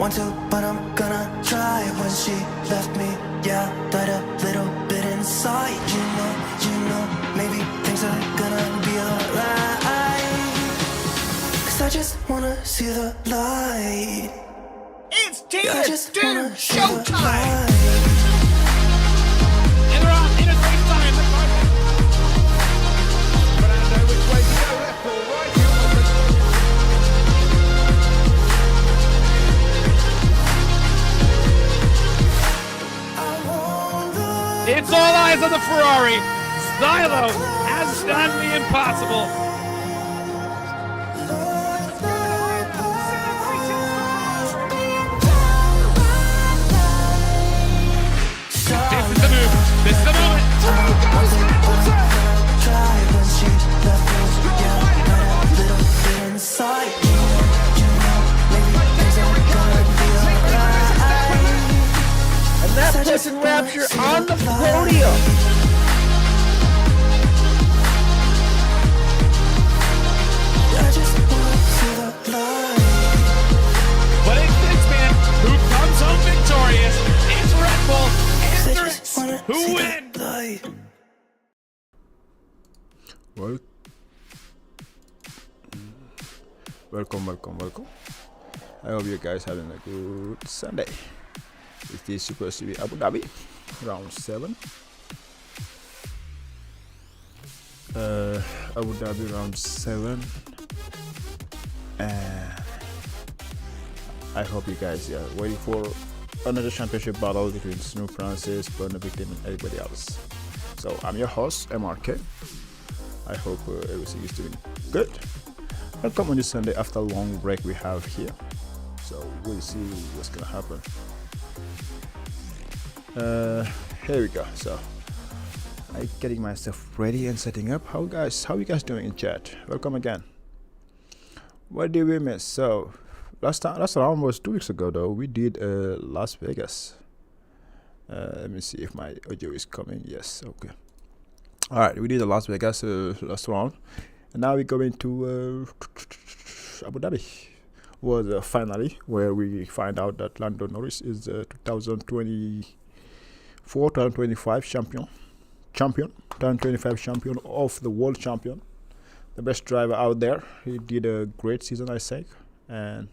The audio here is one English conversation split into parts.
want to, but I'm gonna try. When she left me, yeah, died a little bit inside. You know, maybe things are gonna be alright. 'Cause I just wanna see the light. It's Tina Doom Showtime! And they're on in a great time. But I know which way to go, left or right. It's all eyes on the Ferrari. Stylo has done the impossible. This is the move. This is the moment. And that puts in Rapture on the podium. But it's this man who comes home victorious. It's Red Bull and Threats who win. Welcome. I hope you guys having a good Sunday. It is supposed to be Abu Dhabi, round 7. Abu Dhabi round 7. I hope you guys are waiting for another championship battle between Snoop Francis, Burner Victim, and everybody else. So I'm your host, MRK. I hope everything is doing good. Welcome on this Sunday after a long break we have here. So we'll see what's gonna happen. Here we go. So I'm getting myself ready and setting up. How you guys doing in chat? Welcome again. What did we miss? So last round was 2 weeks ago though. We did Las Vegas. Let me see if my audio is coming. Yes, okay. Alright, we did the Las Vegas last round. And now we're going to Abu Dhabi. Was finally where we find out that Lando Norris is the 2024-2025 champion, 2025 champion of the world champion, the best driver out there. He did a great season, I think, and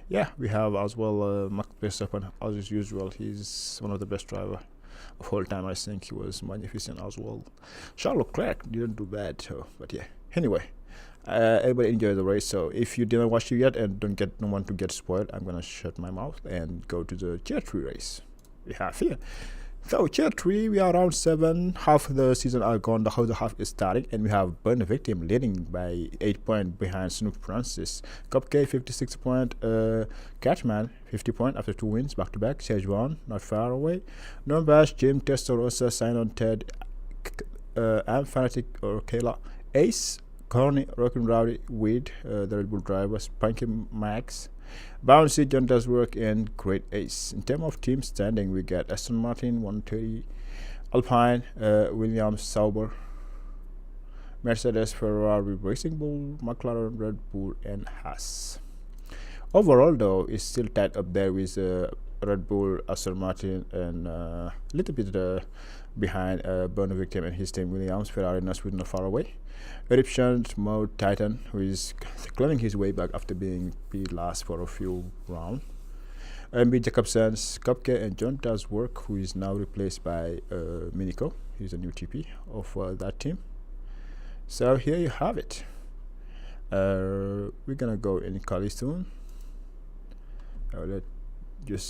yeah, we have as well Max Verstappen as usual. He's one of the best driver of all time. I think he was magnificent as well. Charles Leclerc didn't do bad, so but yeah. Anyway. Everybody enjoy the race. So if you didn't watch it yet and don't want to get spoiled, I'm gonna shut my mouth and go to the Tier 3 race we have here. So Tier 3, we are round 7. Half of the season are gone. The other half is starting, and we have Burner Victim leading by 8 points behind Snoop Francis. Cupcake 56 points. Catman 50 points after 2 wins back to back. Szechuan not far away. Norbash, Jim, Testarossa, Sign Ted, Am Fanatic or Kayla, Ace, Connie, Rockin' Rowdy, Weed, the Red Bull drivers, Punky Max, Bouncy, John Does Work, and Great Ace. In terms of team standing, we get Aston Martin 130, Alpine, Williams, Sauber, Mercedes, Ferrari, Racing Bull, McLaren, Red Bull, and Haas. Overall, though, it's still tied up there with Red Bull, Aston Martin, and a little bit behind Burner Victim and his team. Williams, Ferrari, not far away. Eruption Mode Titan, who is claiming his way back after being last for a few rounds. MB Jacobson's Cupcake and John Does Work, who is now replaced by Minico. He's a new TP of that team. So here you have it. We're gonna go in Cali soon. You're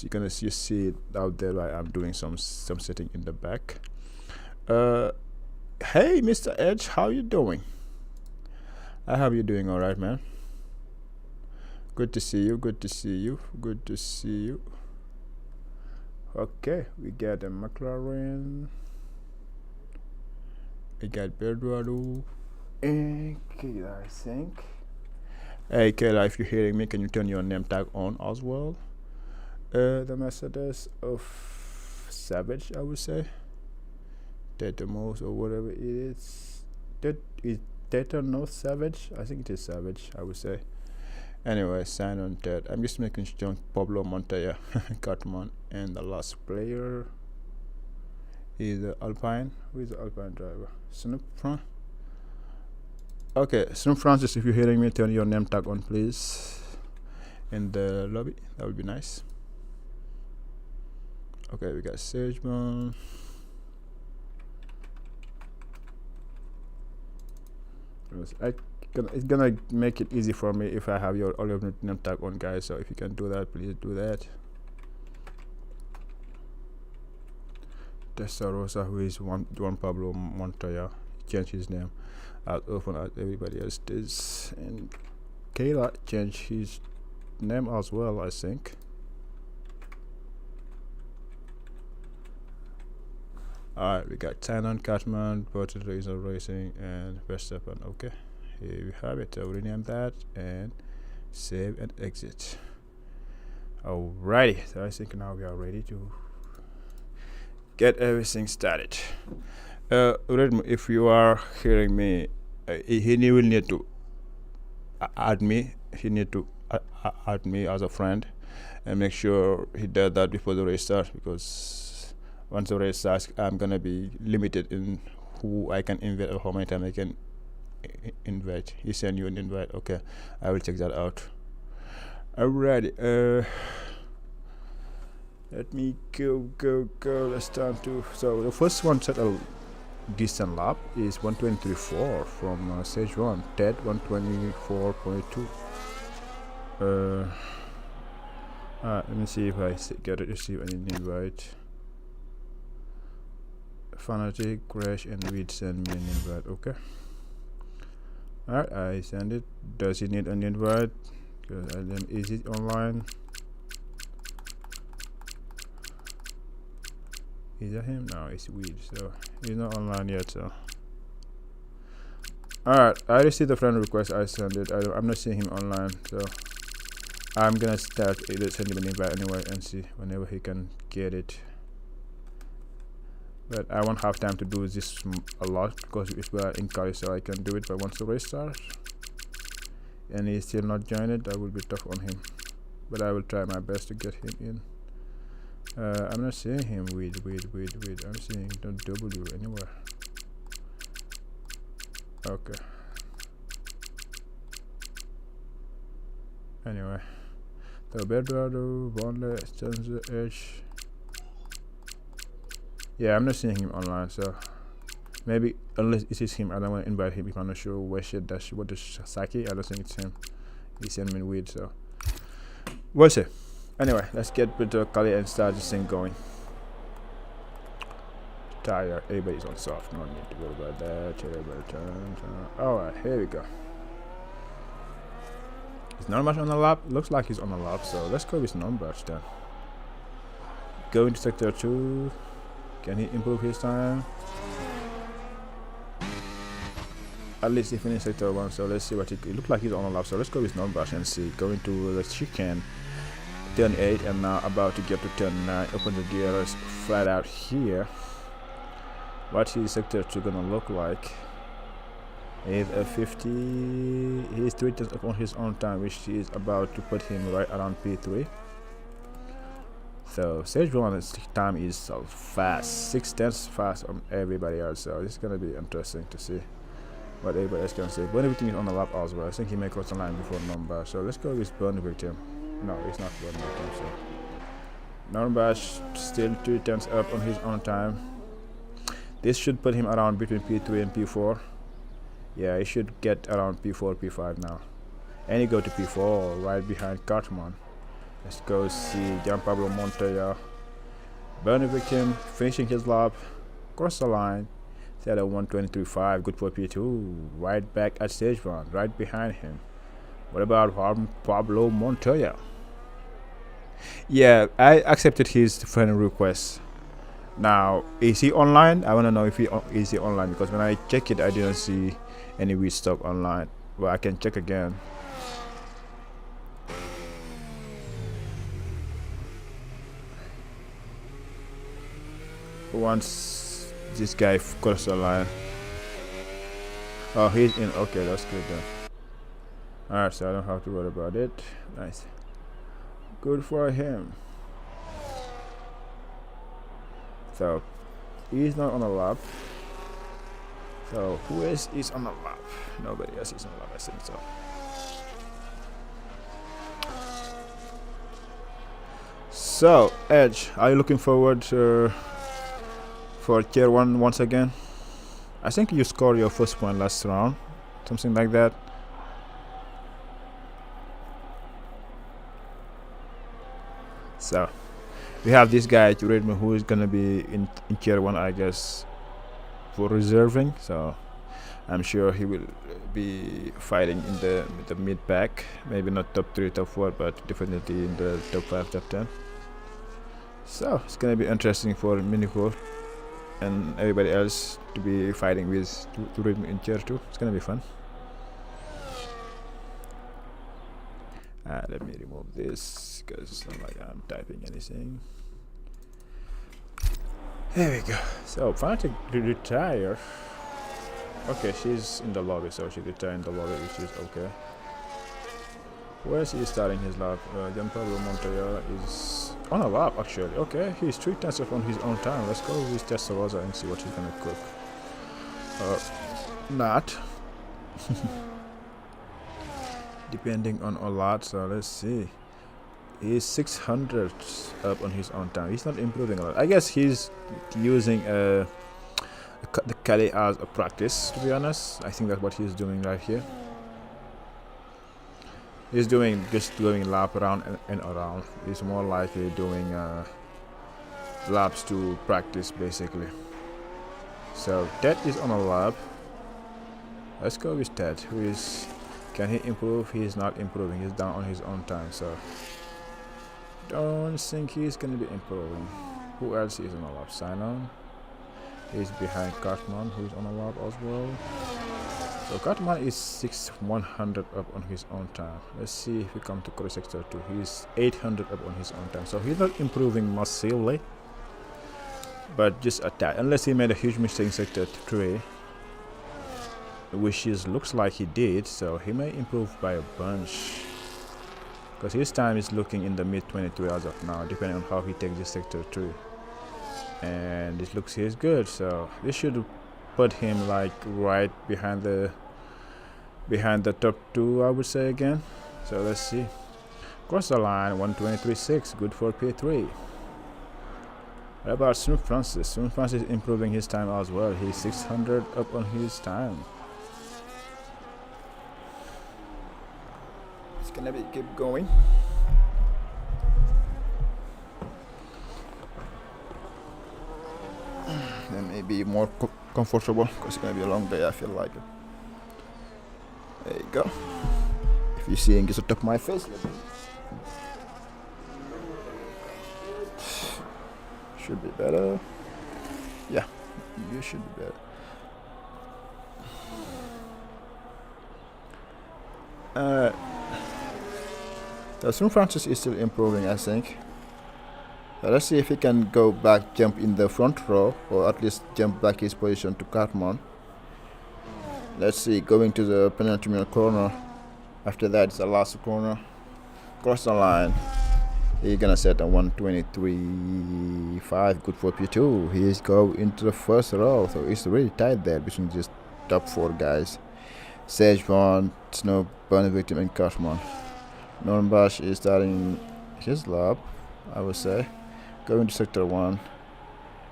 gonna see it out there. Like I'm doing some setting in the back. Hey, Mr. Edge, how you doing? I hope you're doing all right, man. Good to see you. Good to see you. Good to see you. Okay, we got a McLaren. We got Bedwado and Kayla, I think. Hey, Kayla, if you're hearing me, can you turn your name tag on as well? The Mercedes of Savage, I would say. Tetamos or whatever it is. That is Tetanos Savage. I think it is Savage, I would say. Anyway, sign on that. I'm just making sure Pablo Montoya, Cartman, and the last player is Alpine. Who is the Alpine driver? Snoop Francis. Okay, Snoop Francis, if you're hearing me, turn your name tag on, please, in the lobby. That would be nice. Okay, we got Sageman. It's gonna make it easy for me if I have all your name tag on, guys. So if you can do that, please do that. Testarossa, who is Juan Pablo Montoya, changed his name as often as everybody else does, and Kayla changed his name as well, I think. Alright, we got Tannen, Catman, Porter Razor Racing, and Verstappen. Okay, here we have it. I'll rename that and save and exit. Alrighty, so I think now we are ready to get everything started. If you are hearing me, he will need to add me. He need to add me as a friend, and make sure he does that before the race starts, because once the race starts, I'm gonna be limited in who I can invite or how many times I can invite. He send you an invite. Okay, I will check that out. Alrighty. Let me go. Let's start to. So the first one set a decent lap is 123.4 from stage 1. Ted 124.2. Let me see if I receive any invite. Fanatic, Crash, and Weed send me an invite. Okay. Alright, I send it. Does he need an invite? Is it online? Is that him? No, it's Weed. So he's not online yet. So alright, I received the friend request. I send it. I'm not seeing him online, so I'm gonna start send him an invite anyway and see whenever he can get it. But I won't have time to do this a lot because it's where in Cali, so I can do it. But once the race starts and he's still not joined it, I will be tough on him. But I will try my best to get him in. I'm not seeing him. Weed. I'm seeing the W anywhere. Okay. Anyway, the Bedwado, Bondle, Stanza, Edge. Yeah, I'm not seeing him online, so maybe unless it is him, I don't want to invite him if I'm not sure where shit that's what is Saki. I don't think it's him. He sent me weed, so we'll see. Anyway, let's get to Kali and start this thing going. Tire, everybody's on soft, no need to worry about that. Everybody turn. Alright, here we go. He's not much on the lap. Looks like he's on the lap, so let's go with numbers then. Go into sector 2. Can he improve his time? At least he finished sector 1, so let's see what it looks like. He's on the lap, so let's go with numbers and see. Going to the chicane, turn 8, and now about to get to turn 9. Open the gears flat out here. What is sector 2 gonna look like? He's a 50. He's 3 tenths upon his own time, which is about to put him right around P3. So stage 1's time is so fast, 6 tenths fast on everybody else. So it's gonna be interesting to see what everybody else can say. Burn Victim is on the lap as well. I think he may cross the line before number. So let's go with Burn Victim. No, it's not Burn Victim. So number still 2 tenths up on his own time. This should put him around between P3 and P4. Yeah, he should get around P4, P5 now. And he go to P4 right behind Cartman. Let's go see Juan Pablo Montoya. Burn Victim finishing his lap. Cross the line. Set at 123.5. Good for P2. Right back at stage 1. Right behind him. What about Juan Pablo Montoya? Yeah, I accepted his friend request. Now, is he online? I want to know if he is he online, because when I check it, I didn't see any weed stock online. Well, I can check again. Once this guy crossed the line. Oh, he's in. Okay, that's good then. Alright, so I don't have to worry about it. Nice. Good for him. So he's not on a lap. So who else is on a lap? Nobody else is on a lap, I think so. So Edge, are you looking forward for tier 1 once again? I think you scored your first point last round, something like that. So we have this guy to read me who is gonna be in tier 1, I guess, for reserving. So I'm sure he will be fighting in the mid pack, maybe not top 3, top 4, but definitely in the top 5, top 10. So it's gonna be interesting for Minico and everybody else to be fighting with to read me in tier 2. It's gonna be fun. Let me remove this because it's not like I'm typing anything. There we go. So Fanatic retire. Okay, she's in the lobby, so she retired in the lobby, which is okay. Where is he starting his lap? Gianpablo Montoya is on a lap actually. Okay, he's 3 tenths off on his own time. Let's go with Testarossa and see what he's gonna cook. Not. Depending on a lot, so let's see. He's 600 up on his own time. He's not improving a lot. I guess he's using the Cali as a practice, to be honest. I think that's what he's doing right here. He's doing just going lap around and around. He's more likely doing laps to practice basically. So Ted is on a lap. Let's go with Ted, who is, can he improve? He's not improving. He's down on his own time, so don't think he's gonna be improving. Who else is on a lap? Sinon. He's behind Cartman, who's on a lap as well. So Cartman is 100 up on his own time. Let's see if we come to Core Sector 2. He's 800 up on his own time. So he's not improving massively, but just a tad. Unless he made a huge mistake in Sector 3, which looks like he did. So he may improve by a bunch, because his time is looking in the mid 23 as of now, depending on how he takes this Sector 3. And it looks he's good, so this should put him like right behind the top 2, I would say again. So let's see. Cross the line, 123.6, good for P3. What about Snoop Francis? Snoop Francis improving his time as well. He's 600 up on his time. It's gonna be keep going. And maybe more comfortable, because it's gonna be a long day. I feel like it. There you go. If you're seeing this on top of my face, should be better. Yeah, you should be better. So Snoop Francis is still improving, I think. Let's see if he can go back, jump in the front row, or at least jump back his position to Cartman. Let's see, going to the penultimate corner. After that, it's the last corner. Cross the line. He's gonna set a 123.5, good for P2. He's go into the first row, so it's really tight there between just top 4 guys. Sejvan, Snow, Burn Victim, and Cartman. Nornbash is starting his lap, I would say. Going to Sector 1.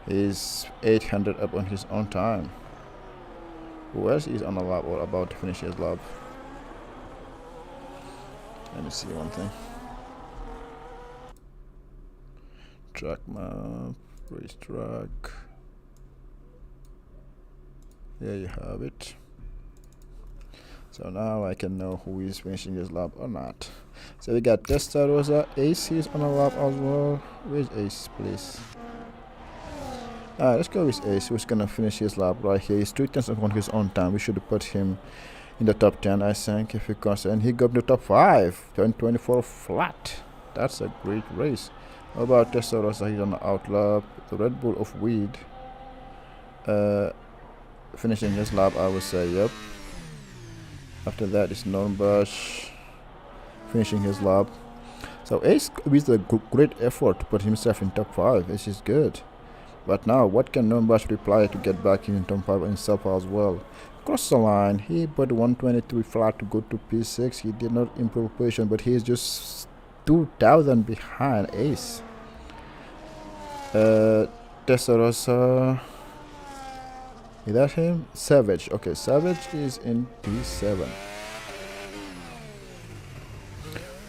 He's 800 up on his own time. Who else is on a lap or about to finish his lap? Let me see one thing. Track map, racetrack. There you have it. So now I can know who is finishing his lap or not. So we got Testarossa, Ace is on a lap as well. Where's Ace, please? Let's go with Ace, who's gonna finish his lap right here. He's 3 tenths on his own time. We should put him in the top 10, I think, if he comes. And he got the top 5, 24 flat. That's a great race. How about Testarossa? He's on the out lap. The Red Bull of Weed. Finishing his lap, I would say, yep. After that is Nurmbush finishing his lap. So Ace with a great effort to put himself in top 5, which is good. But now, what can Nurmbush reply to get back in top 5 himself as well? Cross the line, he put 123 flat to go to P6. He did not improve position, but he is just 2,000 behind Ace. Testarossa, is that him? Savage. Okay, Savage is in P7.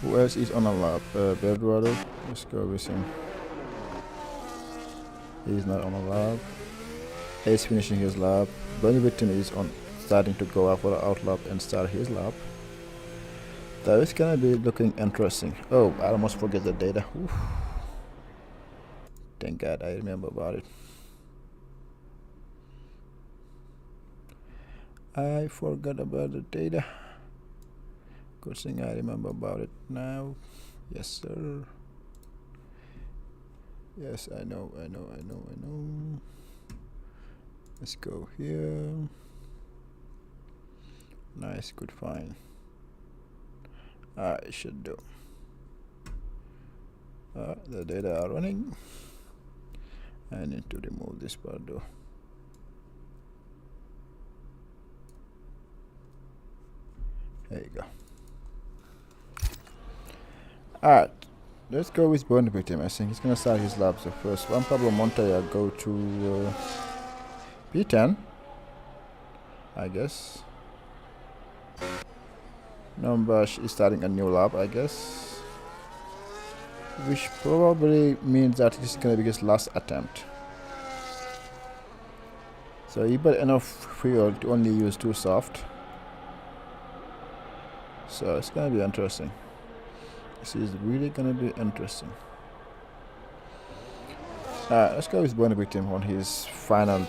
Who else is on a lap? Bedwater. Let's go with him. He's not on a lap. Ace finishing his lap. Bernie Whitten is on, starting to go up for the out lap and start his lap. That is gonna be looking interesting. Oh, I almost forget the data. Oof. Thank God I remember about it. I forgot about the data. Good thing I remember about it now. Yes, sir. Yes, I know. Let's go here. Nice, good find. I should do. The data are running. I need to remove this part though. There you go. Alright, let's go with Burn Victim. I think he's gonna start his lap. So first, Juan Pablo Montoya go to P10, I guess. Nurmbush is starting a new lap, I guess, which probably means that this is gonna be his last attempt. So he got enough fuel to only use 2 soft. So it's gonna be interesting. This is really gonna be interesting. Let's go with Burn Victim on his final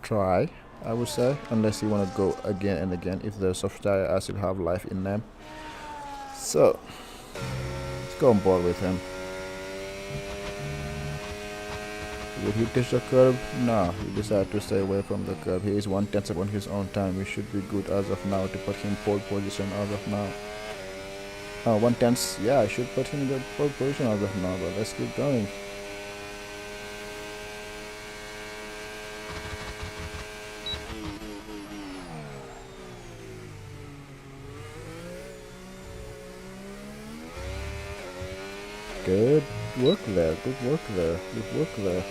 try, I would say, unless you want to go again and again if the soft tire I still have life in them. So let's go on board with him. Will he touch the curb? No, he decided to stay away from the curb. He is 1/10 on his own time. We should be good as of now to put him pole position as of now. 1/10. Yeah, I should put him in the pole position as of now, but let's keep going. Good work there, good work there, good work there.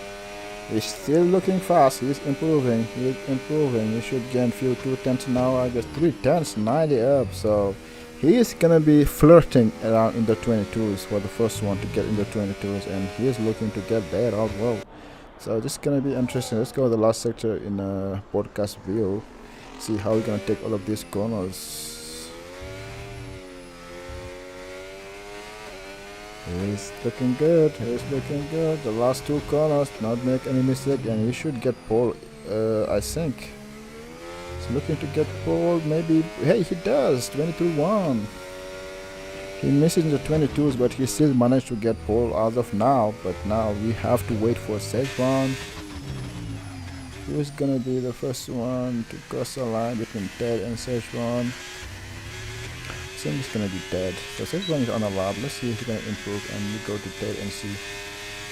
He's still looking fast, he's improving, He should gain few 2/10 now, I guess 3/10, 90 up, so he's gonna be flirting around in the 22s for the first one to get in the 22s, and he's looking to get there as well. So this is gonna be interesting. Let's go to the last sector in a podcast view, see how we're gonna take all of these corners. He's looking good, The last 2 corners, not make any mistake, and he should get pole, I think. He's looking to get pole, maybe. Hey, he does, 22-1. He misses in the 22s, but he still managed to get pole as of now. But now we have to wait for Szechuan. Who's gonna be the first one to cross the line between Ted and Szechuan? I think it's gonna be Ted. So Szechuan is on a lap. Let's see if he's gonna improve, and we go to Ted and see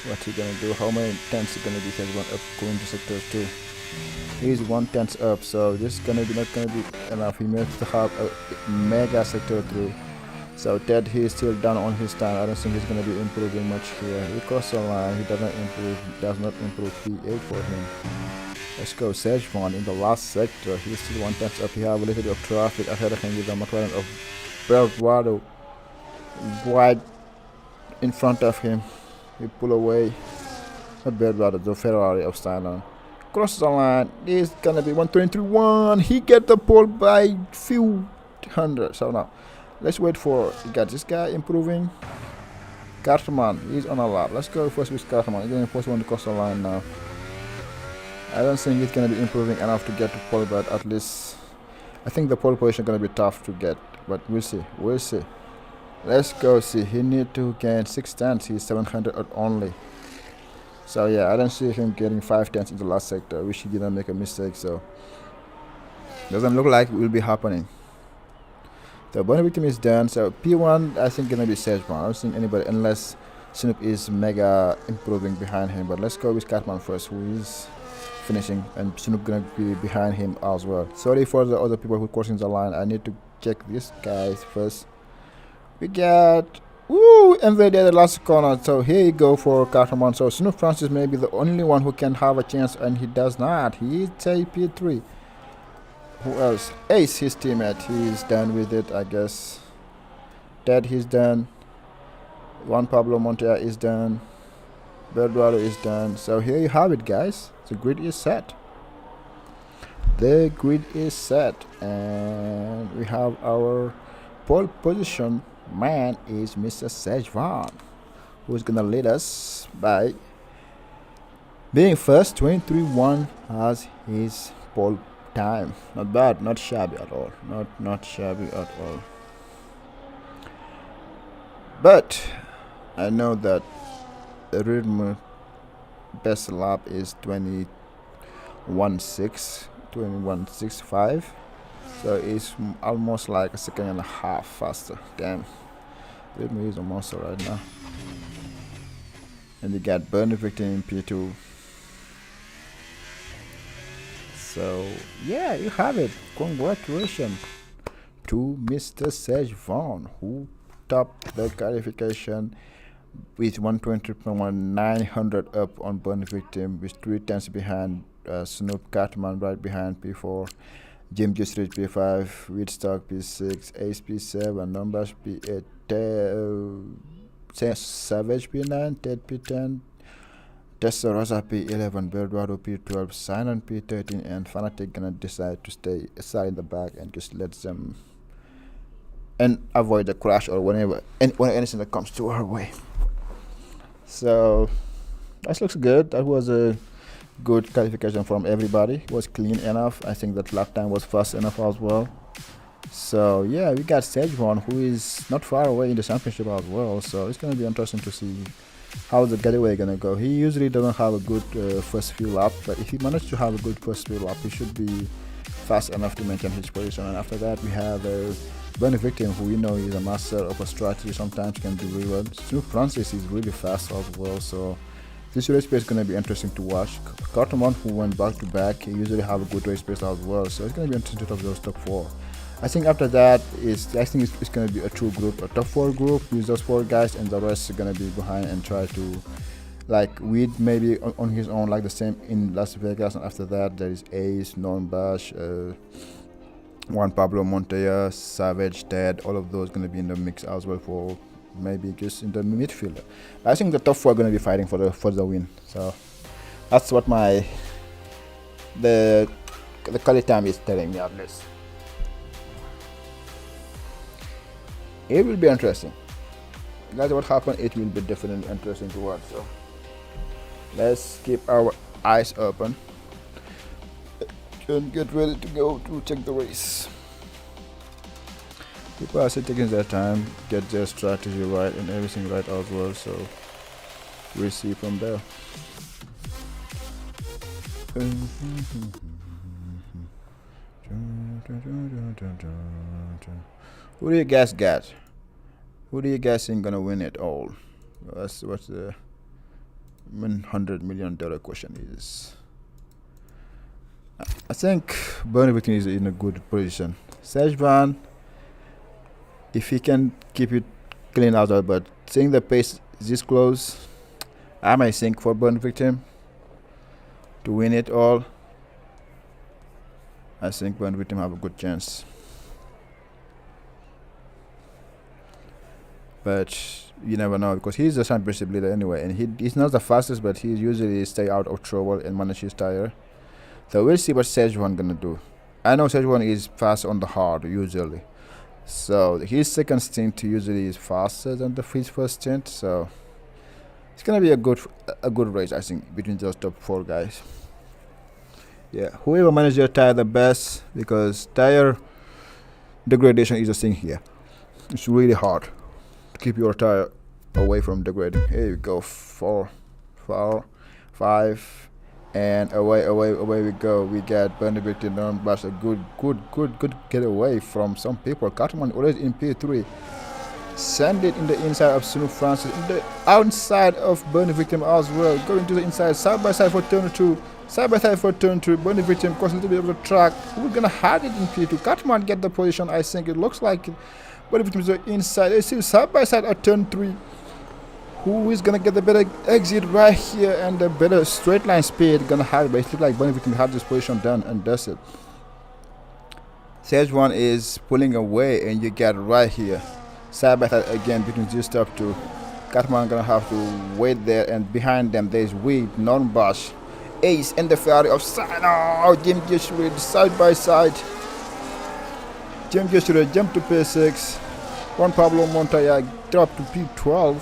what he's gonna do. How many tenths is gonna be Szechuan up going to sector 2? He's 1/10 up, so this is gonna be not gonna be enough. He needs to have a mega sector 3. So Ted, he is still down on his time. I don't think he's gonna be improving much here. He crossed the line. He does not improve P8 for him. Let's go Szechuan in the last sector. He's still 1/10 up. He have a little bit of traffic ahead of him with the McLaren of Belgrado wide in front of him. He pull away. Not Belgrado, the Ferrari of Thailand. Cross the line. This is gonna be 123-1. He get the pole by few hundred. So now let's wait for this guy improving. Cartman, he's on a lap. Let's go first with Cartman. He's gonna first one to cross the line now. I don't think he's gonna be improving enough to get to pole, but at least I think the pole position gonna be tough to get. But we'll see. Let's go see. He need to gain 6 tenths. He's 700 only. So yeah, I don't see him getting 5 tenths in the last sector. I wish he didn't make a mistake. So doesn't look like it will be happening. The bunny victim is done. So P1, I think gonna be Sejman. I don't think anybody unless Snoop is mega improving behind him. But let's go with Catman first, who is finishing, and Snoop gonna be behind him as well. Sorry for the other people who crossing the line. I need to check this guys first. We got and they did the last corner. So here you go for Carterman. So Snoop Francis may be the only one who can have a chance, and he does not. He is P3. Who else? Ace, his teammate. He's done with it, I guess. Ted, he's done. Juan Pablo Montoya is done. Berduado is done. So here you have it, guys. The grid is set. The grid is set, and we have our pole position man is Mr. Sejvan, who's gonna lead us by being first. 23-1 as his pole time. Not bad, not shabby at all. Not shabby at all. But I know that the rhythm best lap is 21.65, so it's almost like a second and a half faster. Damn, rhythm is a monster right now. And you got Burner Victim in P2. So yeah, you have it. Congratulations to Mr. Sejvan, who topped the qualification with 120.900 up on Burn Victim, with 3 times behind Snoop Catman right behind P4, Jim Just Rich P5, Woodstock P6, Ace P7, Numbers P8, Savage P9, Ted P10, Testarossa P11, Berduado P12, Silent P13, and Fanatic gonna decide to stay aside in the back and just let them and avoid the crash or whenever anything that comes to our way. So that looks good. That was a good qualification from everybody. It was clean enough. I think that lap time was fast enough as well. So yeah, we got Sejvan, who is not far away in the championship as well. So it's gonna be interesting to see how the getaway gonna go. He usually doesn't have a good first few laps, but if he managed to have a good first few laps, he should be fast enough to maintain his position. And after that, we have Burner Victim, who we know is a master of a strategy, sometimes can do really well. Snoop Francis is really fast as well, so this race pace is going to be interesting to watch. Carterman, who went back to back, he usually have a good race pace as well, so it's going to be interesting to talk those top 4. I think after that, it's going to be a true group, a top 4 group with those 4 guys, and the rest are going to be behind and try to like Weed maybe on his own, like the same in Las Vegas. And after that, there is Ace, Non Bash, Juan Pablo Montoya, Savage, Ted, all of those going to be in the mix as well for maybe just in the midfield. I think the top 4 are going to be fighting for the win. So that's what the quality time is telling me at least. It will be interesting. Guys, what happened? It will be definitely interesting to watch. So let's keep our eyes open and get ready to go to check the race. People are still taking their time, get their strategy right and everything right as well, so we'll see from there. Who do you guys got? Who do you guys think gonna win it all? That's what the $100 million question is. I think Burner Victim is in a good position. Sejvan, if he can keep it clean out, but seeing the pace this close, I might think for Burner Victim to win it all. I think Burner Victim have a good chance. But you never know, because he's the championship leader anyway, and he's not the fastest, but he usually stay out of trouble and manage his tire. So we'll see what Sejvan gonna do. I know Sejvan is fast on the hard usually, so his second stint usually is faster than his first stint. So it's gonna be a good race, I think, between those top 4 guys. Yeah, whoever manages their tire the best, because tire degradation is a thing here. It's really hard to keep your tire away from degrading. Here you go, 4, 5, And away we go. We get Benedict and Nuremberg. A good getaway from some people. Cartman already in P3. Send it in the inside of Sunu Francis. In the outside of Bernie Victim as well. Going to the inside. Side by side for turn 2. Side by side for turn 3. Bernie Victim cross a little bit of the track. We're gonna have it in P2. Cartman get the position. I think it looks like Bernie Victim is inside. They see side by side at turn 3. Who is gonna get the better exit right here and the better straight line speed? Gonna have it, but it looks like Bernie Victim had this position done and does it. Stage 1 is pulling away, and you get right here. Side by side again between these top two. Cartman gonna have to wait there, and behind them there's Weed, Non-Bash, Ace, and the Ferrari of Sino. Jim Joshua side by side. Jim Joshua jump to P6. Juan Pablo Montoya drop to P12.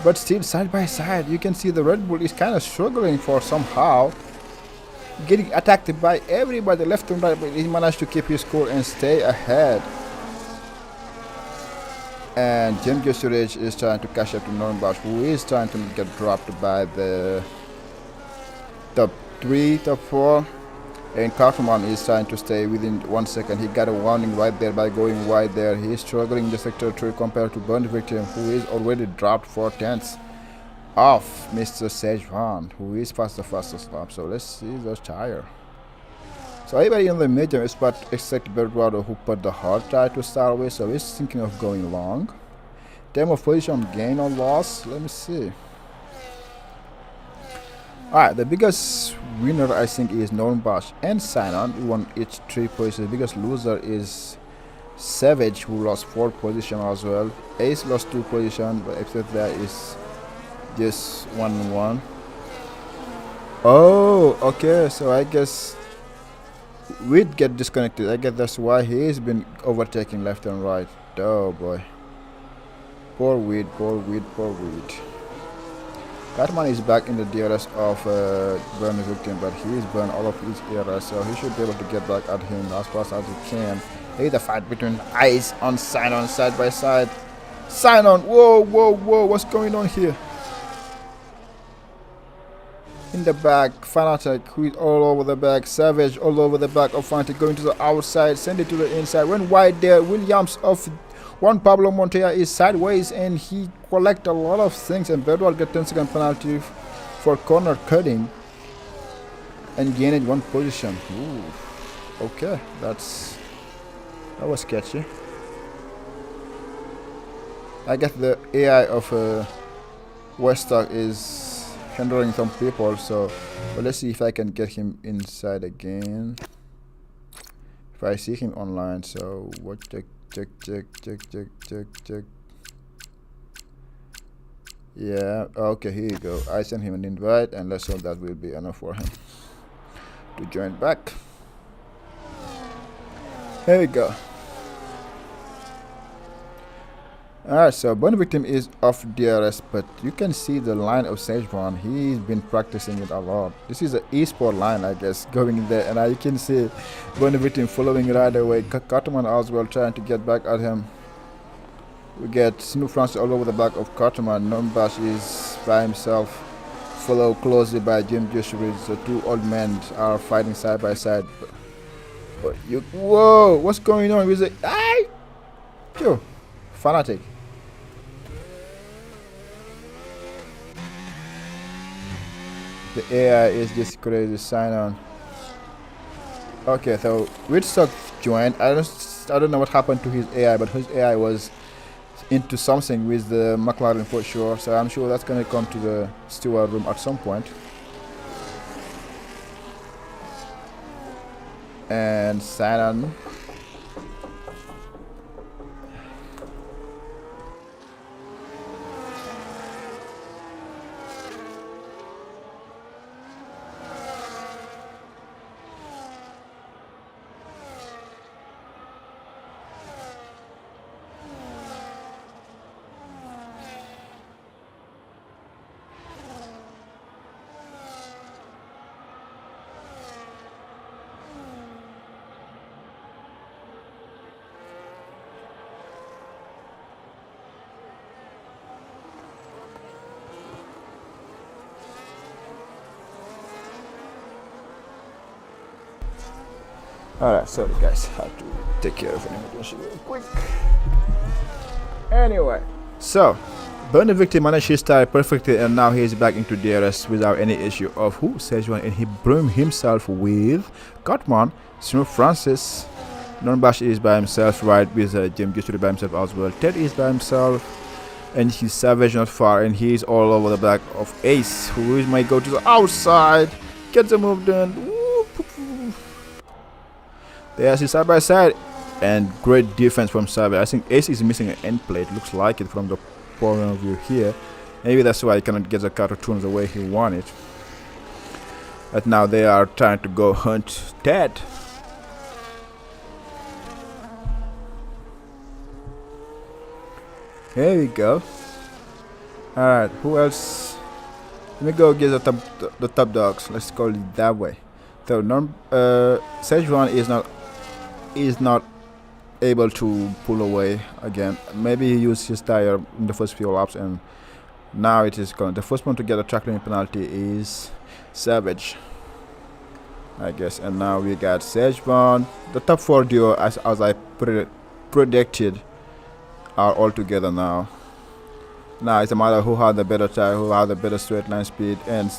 But still side by side, you can see the Red Bull is kind of struggling for somehow getting attacked by everybody left and right, but he managed to keep his cool and stay ahead. And Jim Josurage is trying to catch up to Nuremberg, who is trying to get dropped by the top 3, top 4. And Cartman is trying to stay within 1 second. He got a warning right there by going wide there. He is struggling in the sector 3 compared to Bernie Victim, who is already dropped 4 tenths off Mr. Sejuan, who is past the fastest lap. So let's see the tire. So everybody in the medium spot except Belgrado, who put the hard tire to start with, so he's thinking of going long. Time of position gain or loss, let me see. Alright, the biggest winner I think is Nuremberg and Sinon, who won each 3 positions. The biggest loser is Savage, who lost 4 positions as well. Ace lost 2 positions, but except that is just 1-1. Oh, okay, so I guess We'd get disconnected. I guess that's why he's been overtaking left and right. Oh boy. Poor Weed, poor Weed, poor Weed. Cartman is back in the DRS of Burn Victim, but he's burned all of his DRS, so he should be able to get back at him as fast as he can. Here's a fight between Ice on Sinon side by side. Sinon, whoa, whoa, whoa, what's going on here? In the back, Fanatic, who is all over the back. Savage all over the back of Fanatic, going to the outside, send it to the inside. Went wide there. Williams of Juan Pablo Montoya is sideways, and he collect a lot of things, and Bedwell get 10-second penalty for corner cutting and gained 1 position. Ooh. Okay, that was sketchy. I guess the AI of Weststock is hindering some people, so but let's see if I can get him inside again. If I see him online, so what? Check. Yeah, okay, here you go. I sent him an invite, and let's hope that will be enough for him to join back. Here we go. Alright, so Burn Victim is off DRS, but you can see the line of Sejuan. He's been practicing it a lot. This is an esport line, I guess, going there, and you can see Burn Victim following right away. Cartman as well trying to get back at him. We get Snoop Francis all over the back of Cartman. Nombash is by himself, followed closely by Jim Joshua. The 2 old men are fighting side by side. But you, whoa, what's going on with the Joe Fanatic? The AI is just crazy. Sign on. Okay, so Whitstock joined. I don't know what happened to his AI, but his AI was into something with the McLaren for sure. So I'm sure that's gonna come to the steward room at some point. And sign on. Alright, sorry guys, had to take care of an emergency real quick. Anyway, so Burn the Victim managed his style perfectly, and now he is back into DRS without any issue of who Sejuan, and he broomed himself with Cartman, Smooth Francis. Nonbash is by himself, right, with Jim Gistry by himself as well. Ted is by himself, and he's Savage not far, and he's all over the back of Ace, who might go to the outside, get the move done. They see side by side, and great defense from Savage. I think Ace is missing an end plate, looks like it from the point of view here. Maybe that's why he cannot get the car to tune the way he wanted. But now they are trying to go hunt Ted. Here we go. Alright, who else? Let me go get the top dogs. Let's call it that way. So Sejuan is not able to pull away again. Maybe he used his tire in the first few laps, and now it is gone. The first one to get a track limit penalty is Savage, I guess. And now we got Sejuan. The top 4 duo, as I predicted, are all together now. Now it's a matter of who had the better tire, who had the better straight line speed, and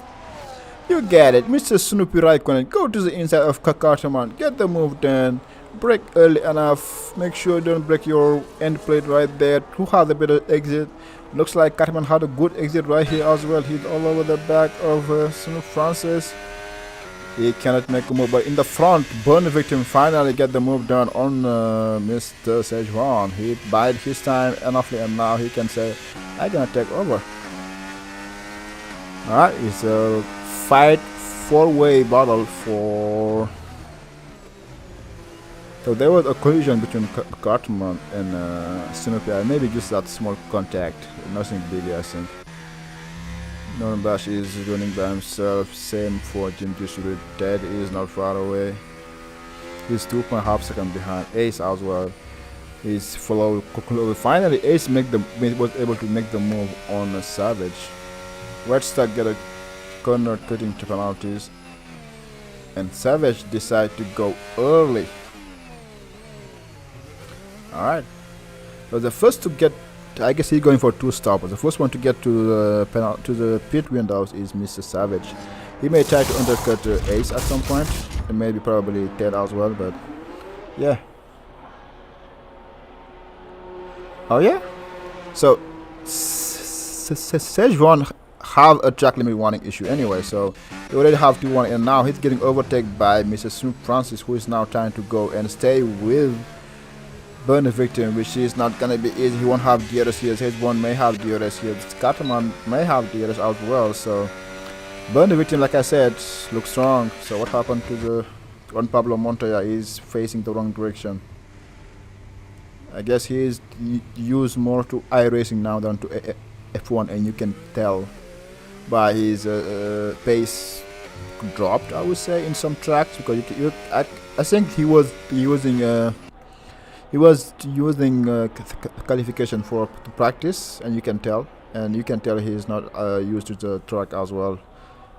you get it. Mr. Snoopy Raikkonen, go to the inside of Cartman, get the move done, brake early enough, make sure you don't break your end plate right there. Who had the better exit? Looks like Cartman had a good exit right here as well. He's all over the back of Snoop Francis. He cannot make a move, but in the front, Burn the Victim finally get the move done on Mr. Sejuan. He bided his time enoughly, and now he can say, I'm gonna take over. Alright, it's a fight 4-way battle for... So there was a collision between Cartman and Snoopy. Maybe just that small contact, nothing big, I think. Norman Bash is running by himself, same for Jim Gistry. Ted is not far away. He's 2.5 seconds behind. Ace as well. He's followed. Finally, Ace was able to make the move on Savage. Red Star get a corner cutting to penalties, and Savage decided to go early. Alright. So the first to get, I guess he's going for 2 stoppers. The first one to get to the pit windows is Mr. Savage. He may try to undercut Ace at some point, and maybe probably Ted as well, but yeah. Oh yeah? So Sejuan have a track limit warning issue anyway, so he already have 2 warning, and now he's getting overtaken by Mr. Snoop Francis, who is now trying to go and stay with Burn the Victim, which is not gonna be easy. He won't have DRS here. Sejuan may have DRS here. Cartman may have DRS as well. So Burn the Victim, like I said, looks strong. So what happened to the Juan Pablo Montoya? Is facing the wrong direction. I guess he is used more to iRacing now than to F1, and you can tell by his pace dropped, I would say, in some tracks, because I think he was using qualification to practice, and you can tell he is not used to the track as well,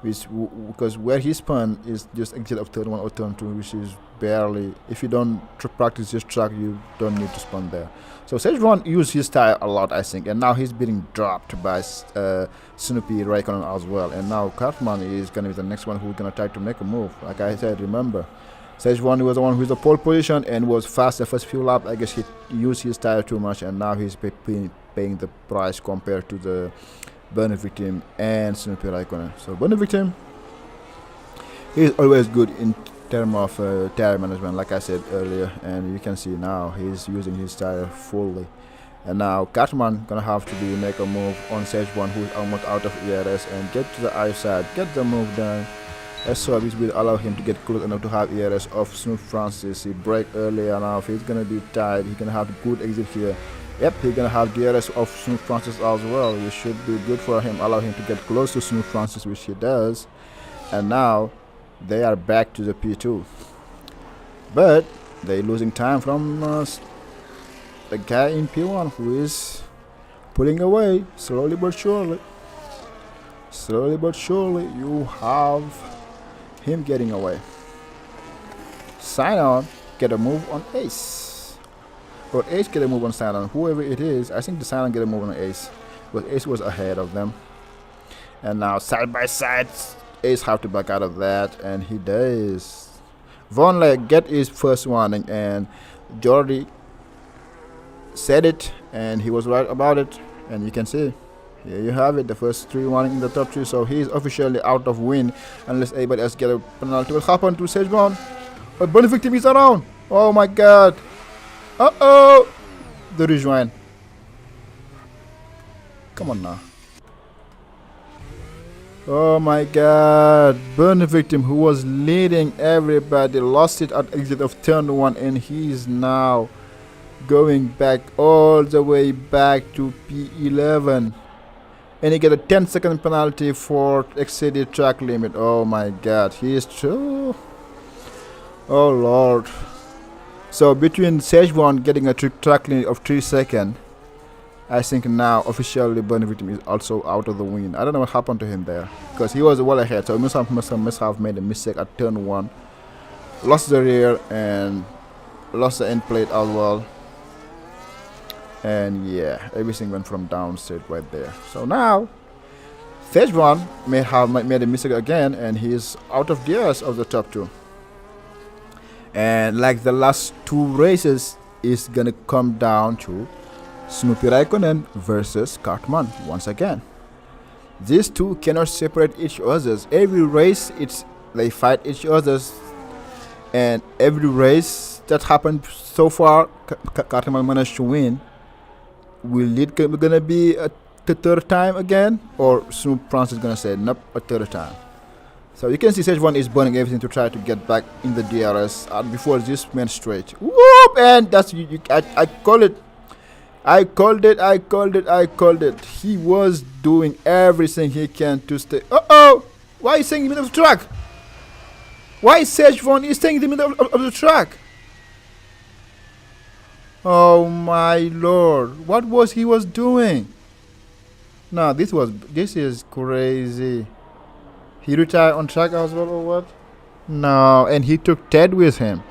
because where he spun is just exit of turn 1 or turn 2, which is barely, if you don't practice this track, you don't need to spun there. So Sejuan used his tire a lot, I think, and now he's being dropped by Snoopy Raikkonen as well, and now Cartman is going to be the next one who's going to try to make a move. Like I said, remember, Sejuan was the one who was the pole position and was fast the first few laps. I guess he used his tire too much, and now he's paying the price compared to the Burn the Victim and Snoopy Raikkonen. So Burn the Victim is always good in terms of tire management, like I said earlier, and you can see now he's using his tire fully. And now Cartman gonna have to make a move on Sejuan, who is almost out of ERS, and get to the outside, get the move done. So this will allow him to get close enough to have ERS of Snoop Francis. He break early enough. He's gonna be tight. He's gonna have a good exit here. Yep, he's gonna have DRS of Snoop Francis as well, which should be good for him, allow him to get close to Snoop Francis, which he does. And now they are back to the P2, but they're losing time from the guy in P1, who is pulling away slowly but surely. Slowly but surely, you have him getting away. Sion get a move on Ace. Or Ace get a move on Sion. Whoever it is, I think the Sion get a move on Ace. But Ace was ahead of them. And now side by side, Ace have to back out of that, and he does. Von Leg get his first warning, and Jordy said it, and he was right about it. And you can see, here you have it, the first 3 warning in the top 3. So he's officially out of win unless anybody else get a penalty. What happened to Sage Brown? But Bunny Victim is around. Oh my god. Uh-oh. The rejoin. Come on now. Oh my god. Burn Victim, who was leading everybody, lost it at exit of turn 1, and he's now going back all the way back to P11. And he get a 10-second penalty for exceeded track limit. Oh my god. He is true. Oh lord. So between Sejwan getting a track limit of 3 seconds, I think now officially Burning Victim is also out of the win. I don't know what happened to him there, because he was well ahead, so he must have made a mistake at turn 1. Lost the rear and lost the end plate as well. And yeah, everything went from down straight right there. So now Sejwan may have made a mistake again, and he's out of gears of the top 2. And like the last 2 races, is gonna come down to Snoopy Raikkonen versus Cartman once again. These two cannot separate each other's. Every race, they fight each other's, and every race that happened so far, Cartman managed to win. Will it gonna be the 3rd time again, or Snoop France is gonna say nope, a 3rd time? So you can see Stage 1 is burning everything to try to get back in the DRS before this went straight. Whoop! And that's I call it. I called it. He was doing everything he can to stay. Uh-oh! Why is he staying in the middle of the track? Why is Sage Von is staying in the middle of the track? Oh my lord. What was he doing? No, this is crazy. He retired on track as well or what? No, and he took Ted with him.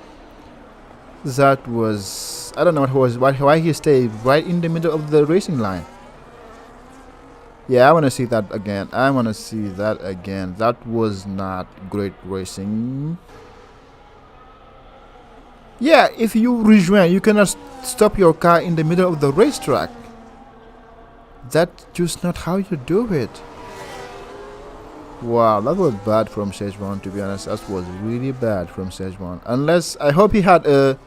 That was, I don't know why he stayed right in the middle of the racing line. Yeah, I want to see that again. That was not great racing. Yeah, if you rejoin, you cannot stop your car in the middle of the racetrack. That's just not how you do it. Wow, that was bad from Sejwan, to be honest. That was really bad from Sejwan. Unless, I hope he had a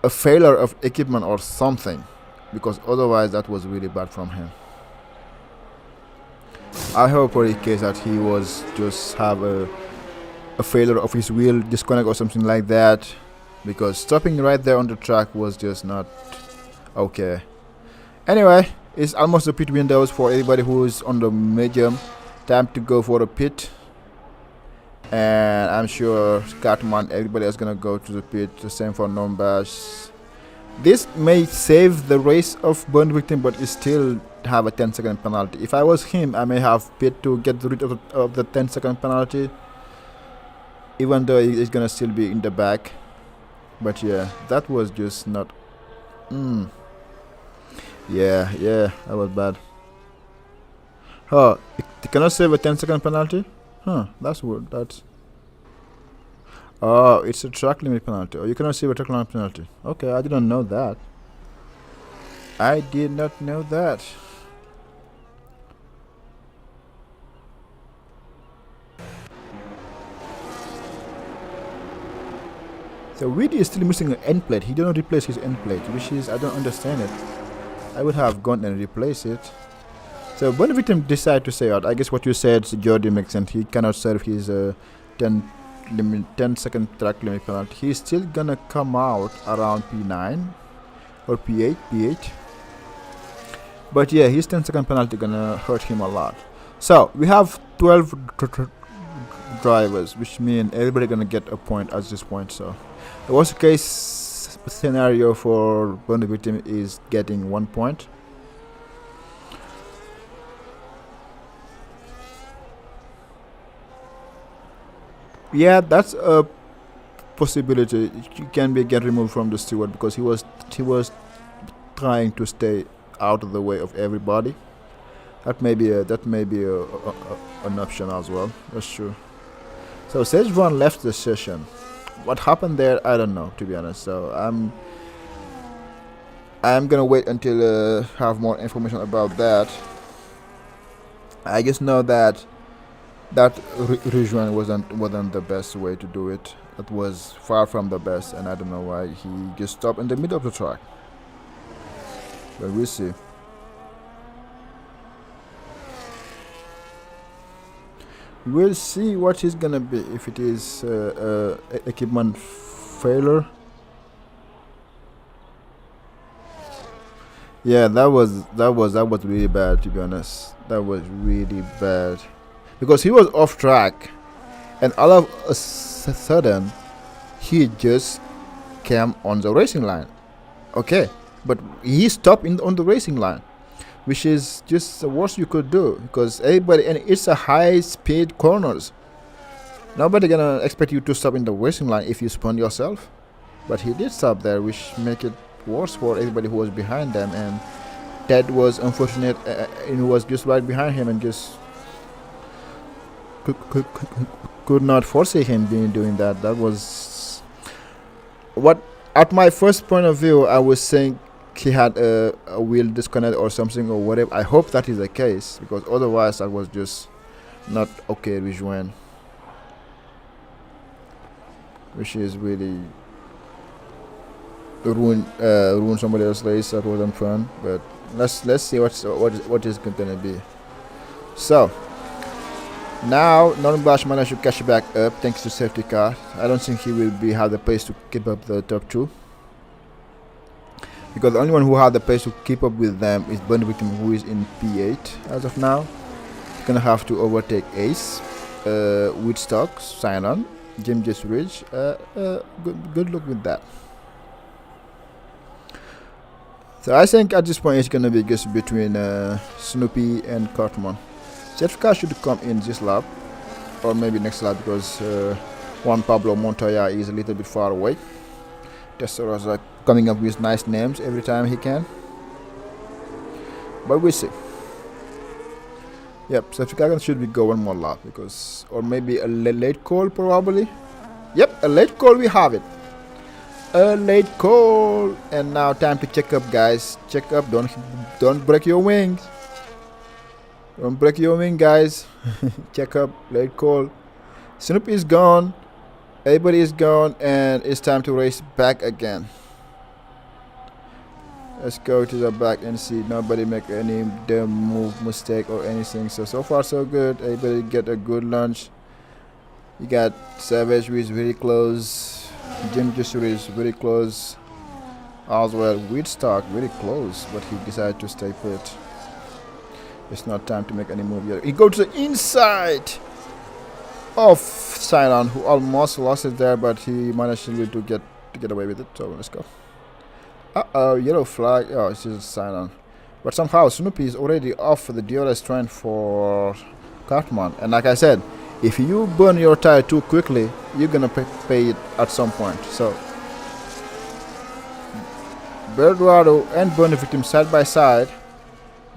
failure of equipment or something, because otherwise that was really bad from him. I hope for the case that he was just have a failure of his wheel disconnect or something like that, because stopping right there on the track was just not okay. Anyway, it's almost the pit windows for everybody who is on the medium. Time to go for the pit. And I'm sure Cartman, everybody is gonna go to the pit. The same for Nombash. This may save the race of Burn Victim, but it still have a 10-second penalty. If I was him, I may have pit to get rid of the 10-second penalty, even though it's gonna still be in the back. But yeah, that was just not. Yeah, that was bad. Oh, it cannot save a 10-second penalty? Huh, that's weird. Oh, it's a track limit penalty. Oh, you cannot save a track limit penalty. Okay, I didn't know that. I did not know that. So Weedy is still missing an end plate. He did not replace his end plate, which is, I don't understand it. I would have gone and replaced it. So Burn Victim decided to say out. I guess what you said, Jordy, makes sense. He cannot serve his 10-second track limit penalty. He's still gonna come out around P9 or P8. But yeah, his 10-second penalty gonna hurt him a lot. So we have 12 drivers, which means everybody gonna get a point at this point. So the worst case scenario for Burn Victim is getting 1 point. Yeah, that's a possibility he can be get removed from the steward because he was trying to stay out of the way of everybody. That may be an option as well. That's true. So Szechuan left the session. What happened there, I don't know, to be honest. So I'm gonna wait until have more information about that. I just know that rejoin wasn't the best way to do it. It was far from the best, and I don't know why he just stopped in the middle of the track. But we'll see. We'll see what is gonna be, if it is equipment failure. Yeah, that was really bad, to be honest. That was really bad because he was off track, and all of a sudden he just came on the racing line. Okay, but he stopped on the racing line, which is just the worst you could do because everybody, and it's a high speed corners. Nobody gonna expect you to stop in the racing line if you spun yourself, but he did stop there, which make it worse for everybody who was behind them, and that was unfortunate. And who was just right behind him and just could not foresee him doing that. That was what, at my first point of view, I was saying he had a wheel disconnect or something or whatever. I hope that is the case because otherwise that was just not okay with Juan, which is really ruin somebody else's race. That wasn't fun, but let's see what is gonna be. So now Nornbash managed to catch back up thanks to safety car. I don't think he will have the pace to keep up the top two, because the only one who had the pace to keep up with them is Bernd Victim, who is in P8 as of now. He's gonna have to overtake Ace, Woodstock, Sign-On, James Ridge. Good luck with that. So I think at this point it's gonna be just between Snoopy and Cartman. Safety car should come in this lap, or maybe next lap, because Juan Pablo Montoya is a little bit far away. Testeros are coming up with nice names every time he can, but we'll see. Yep, safety car should be go one more lap, because, or maybe a late call probably. Yep, a late call, we have it. A late call, and now time to check up, guys. Check up. Don't break your wings. Don't break your wing, guys. Check up. Late call. Snoopy is gone. Everybody is gone, and it's time to race back again. Let's go to the back and see nobody make any damn mistake or anything. So far so good. Everybody get a good lunch. You got Savage, who is very close. Jim Jusuri is very close as well. Woodstock very close, but he decided to stay put. It's not time to make any move yet. He goes to the inside of Cylon, who almost lost it there, but he managed to get away with it. So let's go. Yellow flag. Oh, it's just Cylon. But somehow Snoopy is already off the DRS train for Cartman. And like I said, if you burn your tire too quickly, you're gonna pay it at some point. So Berduado and Burn Victim side by side.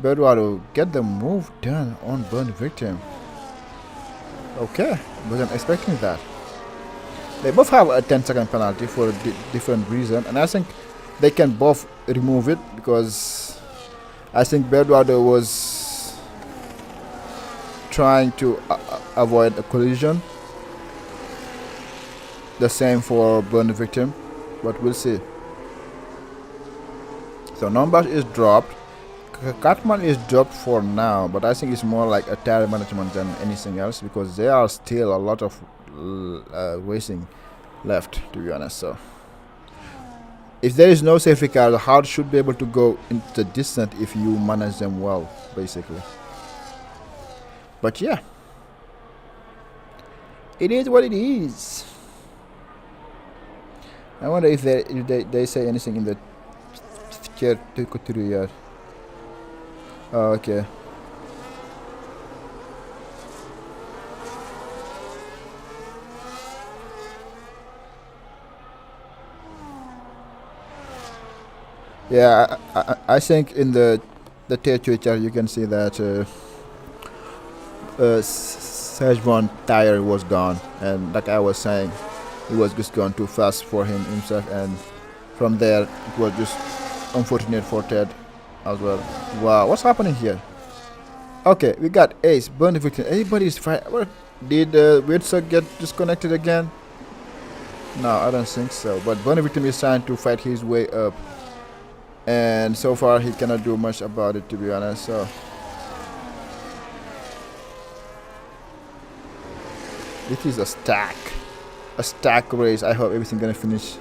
Berduado get the move done on Burn Victim. Okay, wasn't expecting that. They both have a 10-second penalty for a different reason, and I think they can both remove it, because I think Berduado was trying to avoid a collision. The same for Burn Victim, but we'll see. So Nombash is dropped. Cartman is dropped for now, but I think it's more like a tire management than anything else, because there are still a lot of racing left, to be honest. So if there is no safety car, the hard should be able to go into the distance if you manage them well, basically. But yeah, it is what it is. I wonder if they say anything in the chair to yard. Oh, okay. Yeah, I think in the tier 2 chart you can see that Szechuan tire was gone, and like I was saying, it was just gone too fast for himself, and from there it was just unfortunate for Ted as well. Wow, what's happening here? Okay, we got Ace, burn the victim. Everybody's fight. Did Weirdsug get disconnected again? No, I don't think so. But burn the victim is trying to fight his way up, and so far he cannot do much about it, to be honest. So this is a stack race. I hope everything gonna finish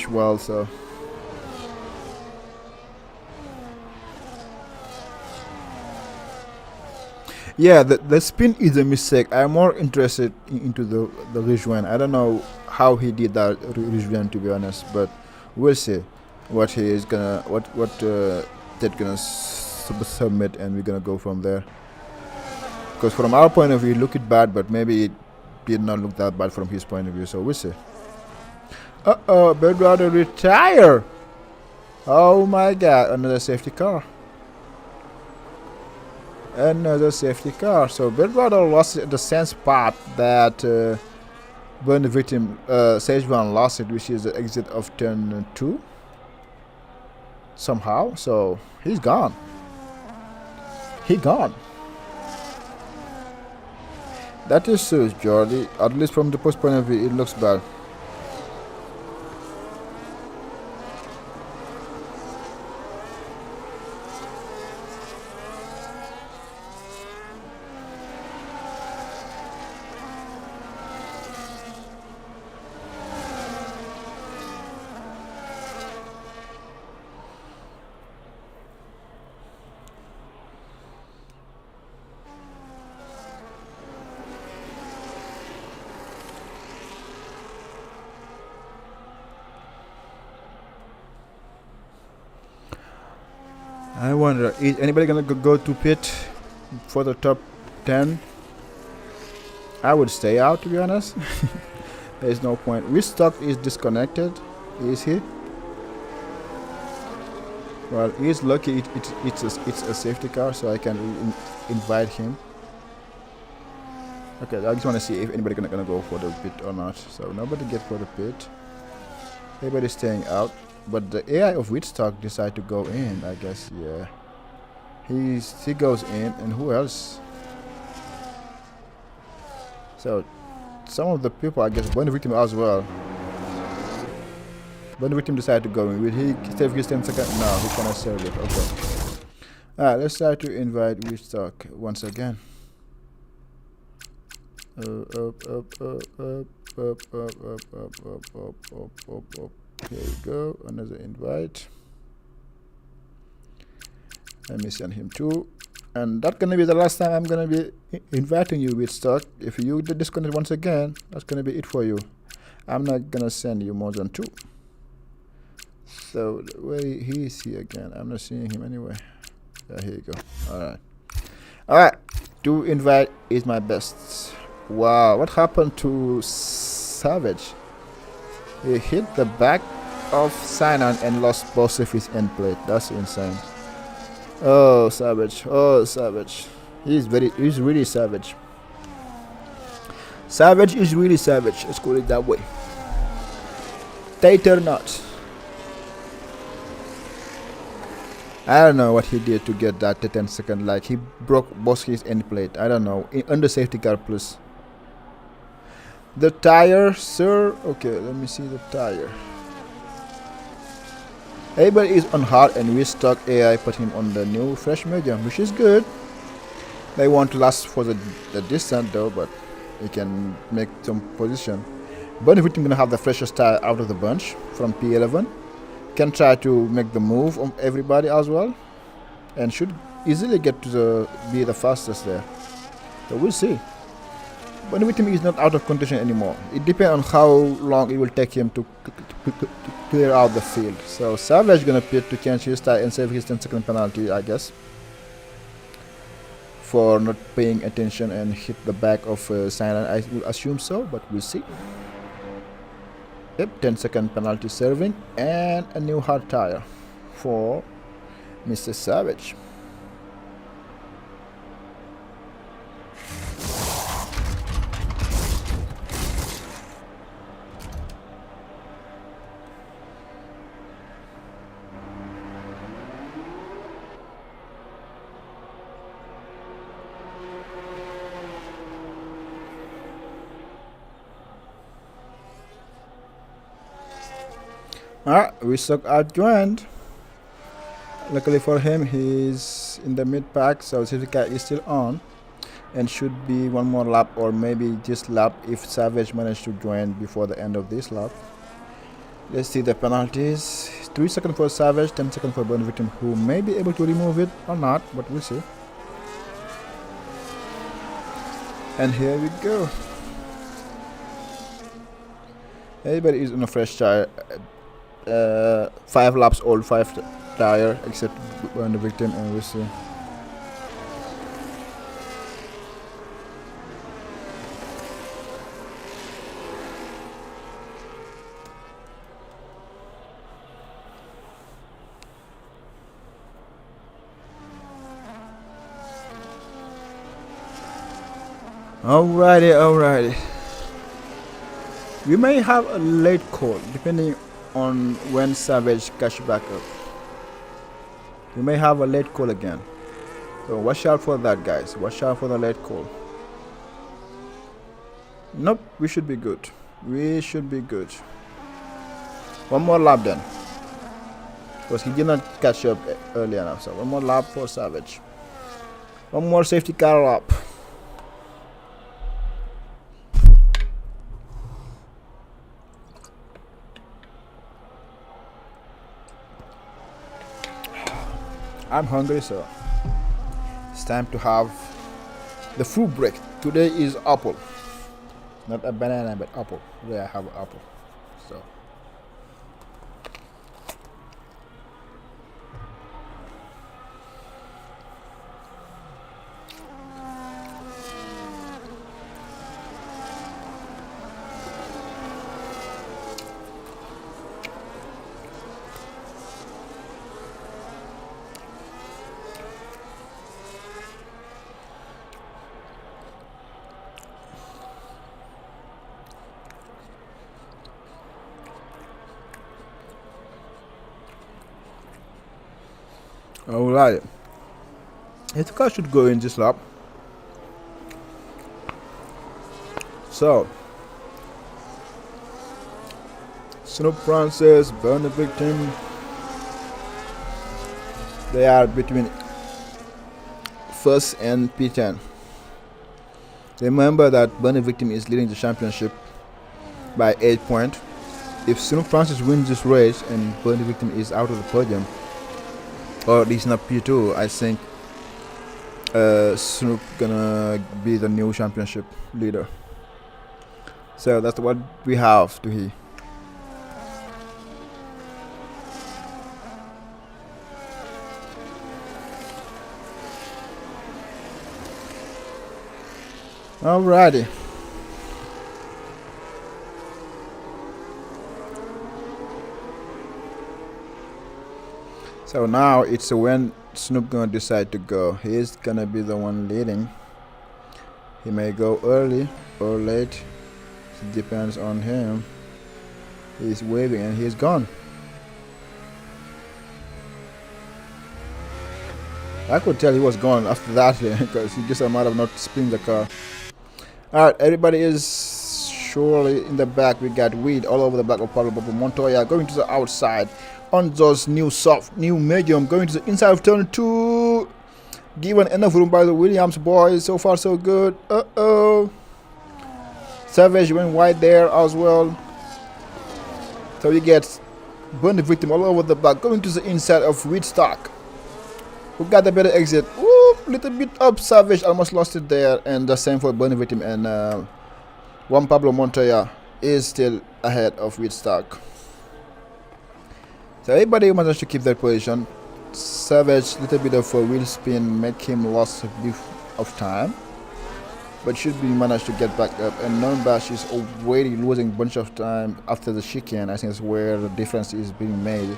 well. So yeah, the spin is a mistake. I'm more interested into the rejoin. I don't know how he did that rejoin, to be honest, but we'll see what he is gonna what Ted gonna submit, and we're gonna go from there. Because from our point of view, it looked bad, but maybe it did not look that bad from his point of view. So we'll see. Bedwater retire. Oh my God! Another safety car. Another safety car. So Bedwater lost the same spot that Burn the Victim Szechuan lost it, which is the exit of turn 2. Somehow. So he's gone. He gone. That is so, Jordy. At least from the post point of view, it looks bad. I wonder, is anybody gonna go to pit for the top 10? I would stay out, to be honest. There is no point. Which stock is disconnected? Is he? Well, he's lucky. It's a safety car, so I can invite him. Okay, I just want to see if anybody gonna go for the pit or not. So nobody get for the pit. Everybody's staying out. But the AI of Whitstock decide to go in, I guess. Yeah, he goes in, and who else? So some of the people, I guess, Burn the Victim as well. Burn the Victim decided to go in. Will he save his 10 seconds? No, he cannot save it. Okay. Alright, let's try to invite Whitstock once again. Up. Here we go, another invite. Let me send him too. And that's gonna be the last time I'm gonna be inviting you with stock. If you disconnect once again, that's gonna be it for you. I'm not gonna send you more than 2. So where he is he again? I'm not seeing him anyway. Yeah, here you go. Alright. 2 invite is my best. Wow, what happened to Savage? He hit the back of Sinan and lost both of his end plate. That's insane. Oh, Savage. Oh, Savage. He's really savage. Savage is really savage. Let's call it that way. Tater not. I don't know what he did to get that 10 second. Like, he broke both his end plate. I don't know. Under safety car plus. The tire, sir. Okay, let me see the tire. Everybody is on hard, and we stock AI put him on the new fresh medium, which is good. They won't last for the distance though, but he can make some position. But if we're gonna have the freshest tire out of the bunch from P11, can try to make the move on everybody as well, and should easily get to be the fastest there. So we'll see. But with him, he's not out of contention anymore. It depends on how long it will take him to clear out the field. So Savage gonna pit to change his tire and save his 10-second penalty, I guess, for not paying attention and hit the back of Sinan. I will assume so, but we'll see. Yep, 10-second penalty serving and a new hard tire for Mr. Savage. We suck outjoined. Luckily for him, he's in the mid pack, so safety car is still on and should be one more lap or maybe just lap if Savage managed to join before the end of this lap. Let's see the penalties. 3 seconds for Savage, 10 seconds for burn victim, who may be able to remove it or not, but we'll see. And here we go. Everybody is on a fresh tire. 5 laps old, 5 tire, except burn the victim, and we'll see. Alrighty. We may have a late call depending on when Savage catch back up. We may have a late call again. So watch out for that, guys. Watch out for the late call. Nope, we should be good. We should be good. One more lap then. Because he did not catch up early enough. So one more lap for Savage. One more safety car lap. I'm hungry, so it's time to have the fruit break. Today is apple, not a banana, but apple. Today I have apple. So alright, the car should go in this lap. So Snoop Francis, burn the victim. They are between first and P10. Remember that Burn the Victim is leading the championship by 8 points. If Snoop Francis wins this race and Burn the Victim is out of the podium, or at least not P2, I think Snoop gonna be the new championship leader. So that's what we have to hear. Alrighty. So now it's when Snoop gonna decide to go. He's gonna be the one leading. He may go early or late. It depends on him. He's waving and he's gone. I could tell he was gone after that because he just might have not spin the car. Alright, everybody is surely in the back. We got weed all over the back of Pablo Montoya going to the outside. On those new soft, new medium, going to the inside of turn 2. Given enough room by the Williams boys. So far so good. Savage went wide there as well. So you get Burn the Victim all over the back, going to the inside of Wheatstock, who got a better exit. Whoop, little bit up. Savage almost lost it there, and the same for Burn the Victim. And Juan Pablo Montoya is still ahead of Wheatstock. So everybody managed to keep their position. Savage, little bit of a wheel spin make him lost a bit of time. but should be managed to get back up. And Nuremberg is already losing a bunch of time after the chicane. I think that's where the difference is being made.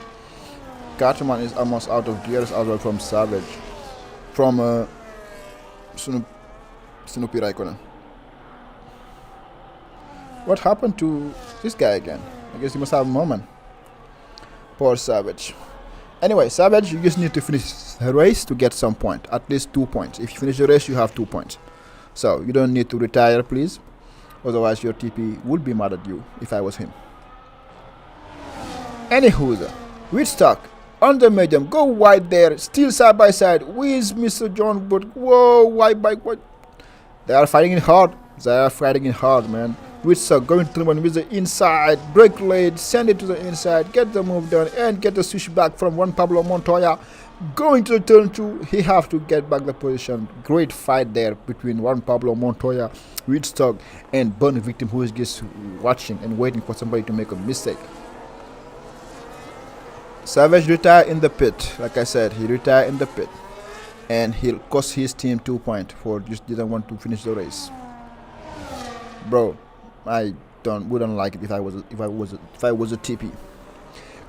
Carterman is almost out of gears as well from Savage, from Snoopy Raikkonen. What happened to this guy again? I guess he must have a moment. Poor Savage. Anyway, Savage, you just need to finish the race to get some point, at least 2 points. If you finish the race, you have 2 points. So you don't need to retire, please. Otherwise, your TP would be mad at you if I was him. Anywho, Whitstock on the medium, go wide there, still side by side with Mr. John Wood. Whoa, wide bike, what? They are fighting it hard. They are fighting it hard, man. Whitstock going to one with the inside, brake late, send it to the inside, get the move done, and get the switch back from Juan Pablo Montoya. Going to the turn 2, he have to get back the position. Great fight there between Juan Pablo Montoya, Whitstock, and Burn Victim, who is just watching and waiting for somebody to make a mistake. Savage retired in the pit. Like I said, he retired in the pit, and he'll cost his team 2 points for just didn't want to finish the race. Bro, I wouldn't like it if I was a TP.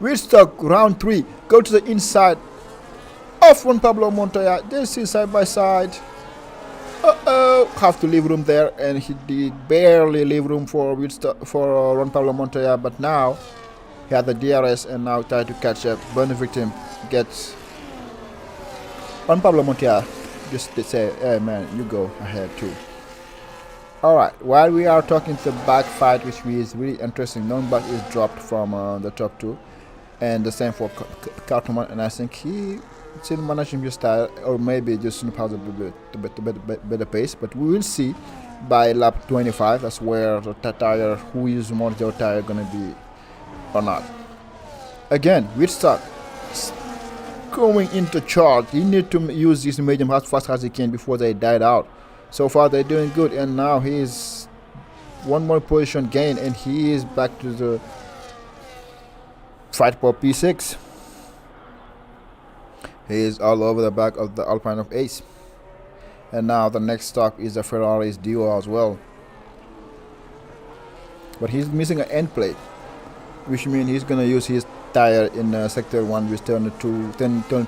Whitstock round 3, go to the inside of Juan Pablo Montoya. They see side by side. Have to leave room there, and he did barely leave room for Juan Pablo Montoya. But now he had the DRS and now try to catch up. Burn Victim gets Juan Pablo Montoya. Just to say, hey man, you go ahead too. Alright, while we are talking to the back fight, which is really interesting, Nürnberg is dropped from the top 2, and the same for Cartman, and I think he still managing his style, or maybe just has a better pace, but we will see by lap 25. That's where the tire, who is more the tire gonna be or not. Again, Whitstock going into charge. He need to use this medium as fast as he can before they died out. So far they're doing good, and now he is one more position gain, and he is back to the fight for P6. He is all over the back of the Alpine of Ace, and now the next stop is the Ferrari's duo as well. But he's missing an end plate, which means he's gonna use his tire in sector 1 with turn 2 and turn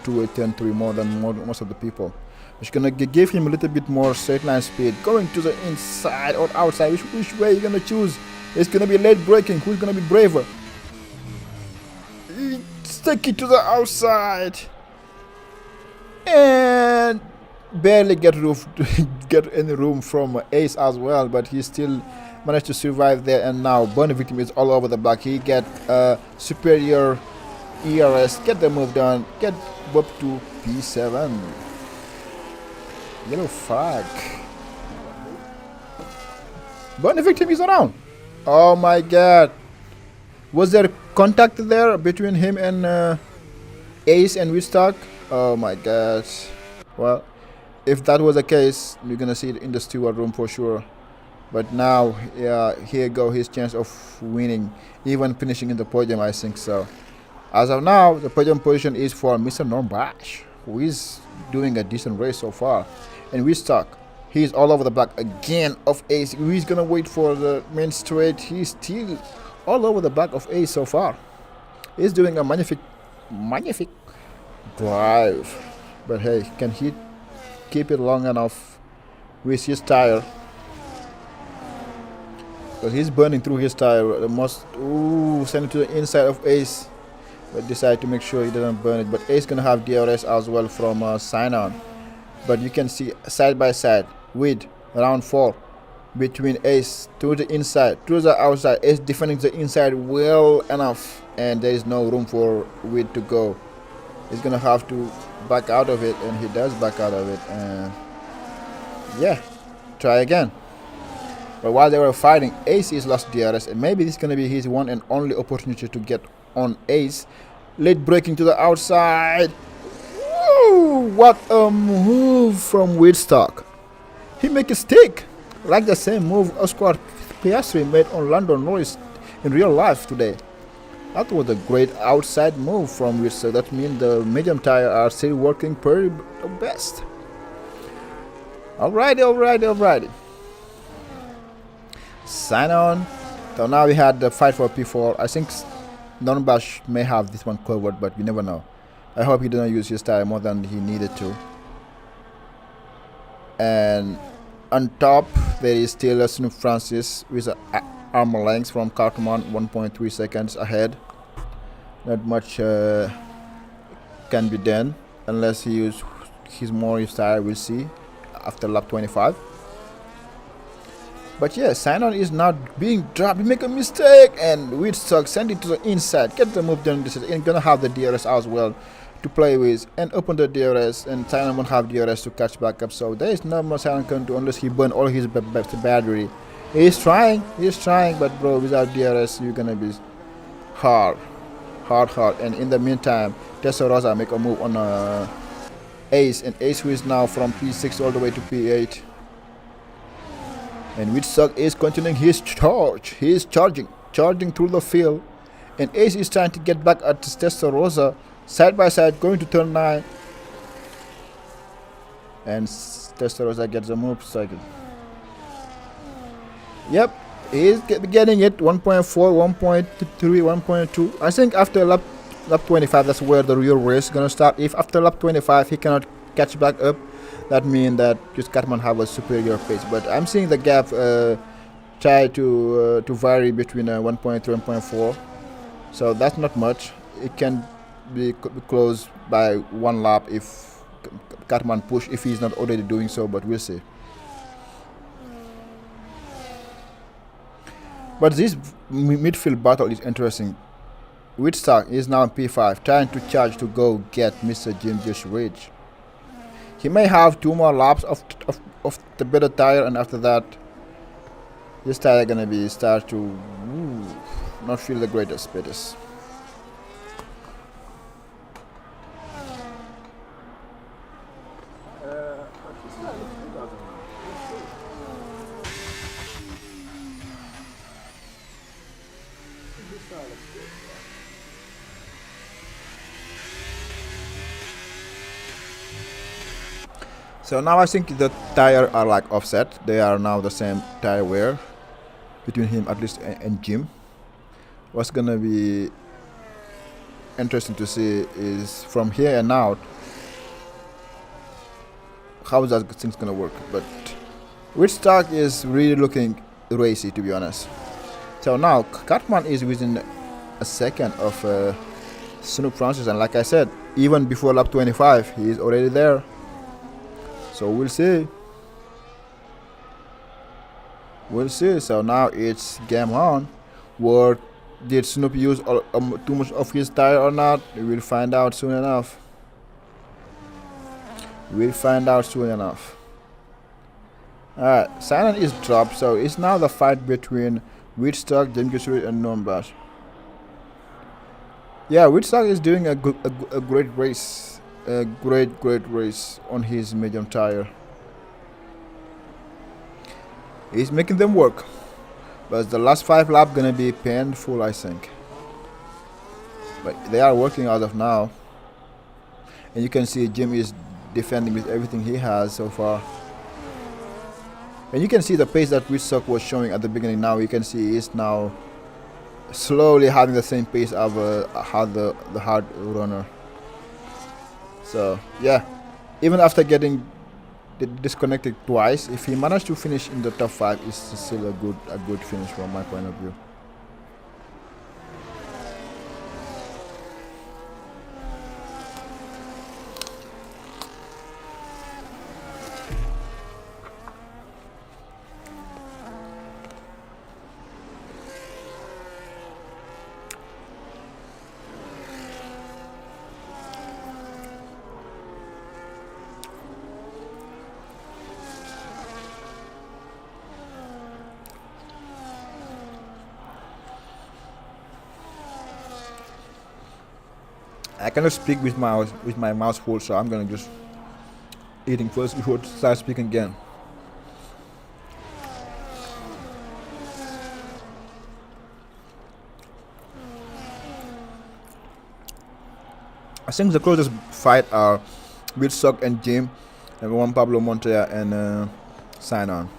3 more than most of the people. It's gonna give him a little bit more straight line speed. Going to the inside or outside, which way you gonna choose? It's gonna be late braking. Who's gonna be braver? Stick it to the outside and barely get any room from Ace as well, but he still managed to survive there. And now Burn Victim is all over the back. He get superior ERS, get the move done, get up to P7. Yellow flag. Burn Victim is around. Oh my god. Was there contact there between him and Ace and Whitstock? Oh my god. Well, if that was the case, you're gonna see it in the steward room for sure. But now, yeah, here go his chance of winning, even finishing in the podium, I think so. As of now, the podium position is for Mr. Norbash, who is doing a decent race so far. And Whitstock, he's all over the back again of Ace. He's gonna wait for the main straight. He's still all over the back of Ace so far. He's doing a magnific drive. But hey, can he keep it long enough with his tire? Because he's burning through his tire. Send it to the inside of Ace, but decide to make sure he doesn't burn it. But Ace gonna have DRS as well from Sign-On. But you can see side by side with round 4 between Ace to the inside, to the outside. Ace defending the inside well enough, and there is no room for Wid to go. He's gonna have to back out of it, and he does back out of it. And yeah, try again. But while they were fighting, Ace is lost DRS, and maybe this is gonna be his one and only opportunity to get on Ace. Late braking to the outside. Woo! What a move from Whitstock. He make a stick like the same move Oscar Piastri made on Lando Norris in real life today. That was a great outside move from Whitstock. That means the medium tire are still working pretty best. Alrighty. Sign on. So now we had the fight for P4. I think Nonbash may have this one covered, but we never know. I hope he didn't use his tire more than he needed to. And on top, there is still Snoop Francis with an armor length from Cartman, 1.3 seconds ahead. Not much can be done unless he uses his more tire. We'll see after lap 25. But yeah, Sinon is now being dropped. We make a mistake, and Whitstock send it to the inside. Get the move done. This is gonna have the DRS as well to play with, and open the DRS. And Sinon won't have DRS to catch back up. So there is not much Sinon can do unless he burn all his battery. He's trying, but bro, without DRS, you're gonna be hard. And in the meantime, Tessarossa make a move on Ace, and Ace who is now from P6 all the way to P8. And Whitstock is continuing his charge. He is charging through the field. And Ace is trying to get back at Testarossa, side by side, going to turn 9. And Testarossa gets a move cycle. Yep, he is getting it. 1.4, 1.3, 1.2. I think after lap 25, that's where the real race is gonna start. If after lap 25 he cannot catch back up, that means that just Catman have a superior pace. But I'm seeing the gap try to vary between 1.3 and 1.4. So that's not much. It can be close by 1 lap if Catman push, if he's not already doing so, but we'll see. But this midfield battle is interesting. Whitstock is now in P5, trying to charge to go get Mr. Jim Just Ridge. He may have 2 more laps of the better tire, and after that, this tire gonna be start to not feel the greatest pace. So now I think the tire are like offset. They are now the same tire wear between him at least and Jim. What's gonna be interesting to see is from here and out how that thing's gonna work. But Whitstock is really looking racy, to be honest. So now Catman is within a second of Snoop Francis, and like I said, even before lap 25 he is already there. So we'll see. So now it's game on. Did Snoop use too much of his tire or not? We'll find out soon enough. Alright, Sinon is dropped, so it's now the fight between Whitstock, Jim Gusuri, and Nombash. Yeah, Whitstock is doing a great race. A great race on his medium tire. He's making them work, but the last 5 laps gonna be painful, I think. But they are working out of now, and you can see Jim is defending with everything he has so far. And you can see the pace that Whitstock was showing at the beginning. Now you can see he's now slowly having the same pace of the hard runner. So yeah, even after getting disconnected twice, if he managed to finish in the top 5, it's still a good finish from my point of view. I cannot speak with my mouth full, so I'm gonna just eating first before to start speaking again. I think the closest fight are Whitstock and Jim, and Juan Pablo Montoya and Sinon.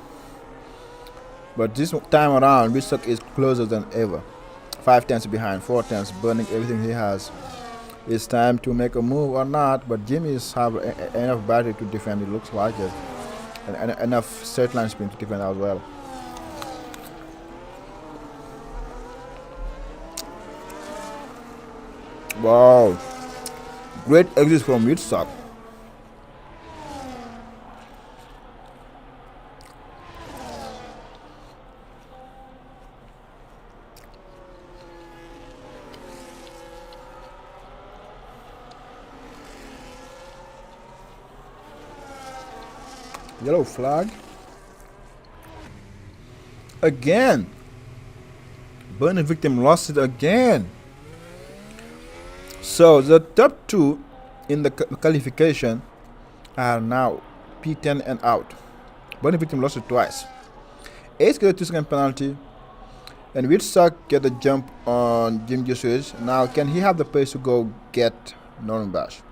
But this time around, Wistock is closer than ever. 5 tenths behind, 4 tenths, burning everything he has. It's time to make a move or not, but Jimmy is have enough battery to defend, it looks like it. And enough straight line spin to defend as well. Wow. Great exit from Wistock. Yellow flag. Again. Burning victim lost it again. So the top 2 in the qualification are now P10 and out. Burning victim lost it twice. Ace got a 2-second penalty. And Wistock get the jump on Jim Joshua. Now can he have the pace to go get Norman Bash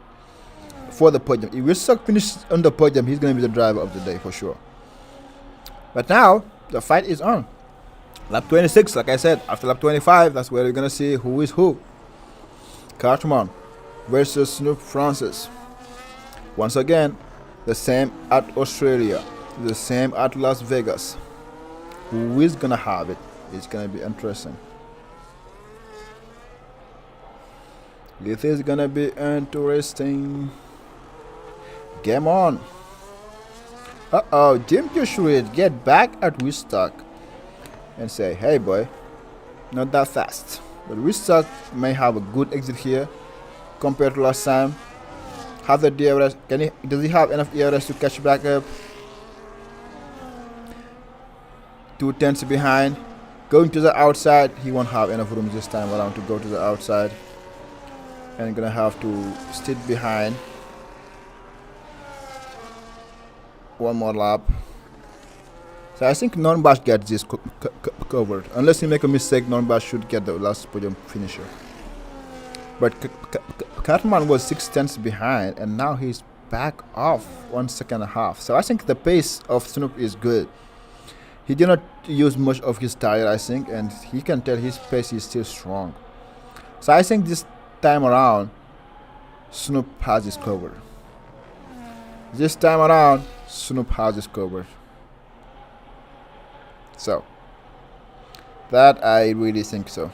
for the podium? If Wistock finishes on the podium, he's going to be the driver of the day for sure. But now the fight is on. Lap 26, like I said, after lap 25, that's where we're going to see who is who. Cartman versus Snoop Francis. Once again, the same at Australia, the same at Las Vegas. Who is going to have it? It's going to be interesting. This is going to be interesting. Game on. Uh-oh, Jim Joshua get back at Wistock and say, hey boy, not that fast. But Wistock may have a good exit here compared to last time. Have the DRS, does he have enough DRS to catch back up? 2 tenths behind. Going to the outside, he won't have enough room this time around to go to the outside. And gonna have to sit behind. One more lap. So I think Nornbash gets this covered. Unless he make a mistake, Nornbash should get the last podium finisher. But Cartman was 6 tenths behind, and now he's back off 1.5 seconds. So I think the pace of Snoop is good. He did not use much of his tire, I think, and he can tell his pace is still strong. So I think this time around, Snoop has this covered. This time around, Snoop has this covered. So, that I really think so.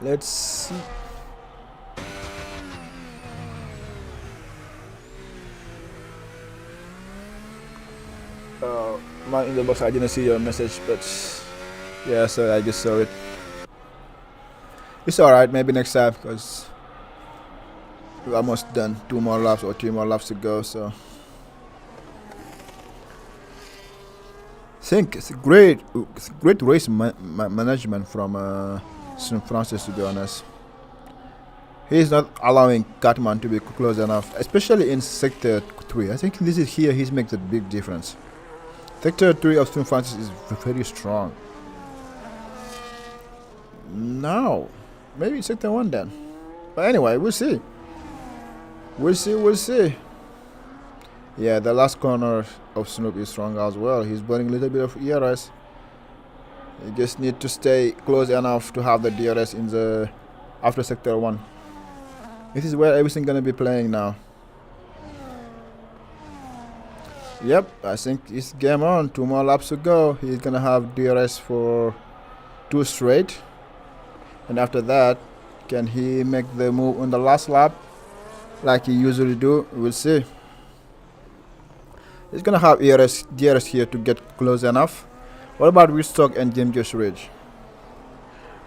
Let's see. My in the box, I didn't see your message, but yeah, so I just saw it. It's alright, maybe next time, because we're almost done. 2 more laps or 3 more laps to go, so. I think it's a great race management from Snoop Francis, to be honest. He's not allowing Cartman to be close enough, especially in sector 3. I think this is here he's makes a big difference. Sector 3 of Snoop Francis is very strong. No, maybe sector 1 then. But anyway, we'll see. We'll see. Yeah, the last corner of Snoop is strong as well. He's burning a little bit of ERS. You just need to stay close enough to have the DRS in the after sector 1. This is where everything gonna be playing now. Yep, I think it's game on. 2 more laps to go. He's gonna have DRS for 2 straight. And after that, can he make the move on the last lap like he usually do? We'll see. He's gonna have DRS here to get close enough. What about Wistock and Jim Josh Ridge?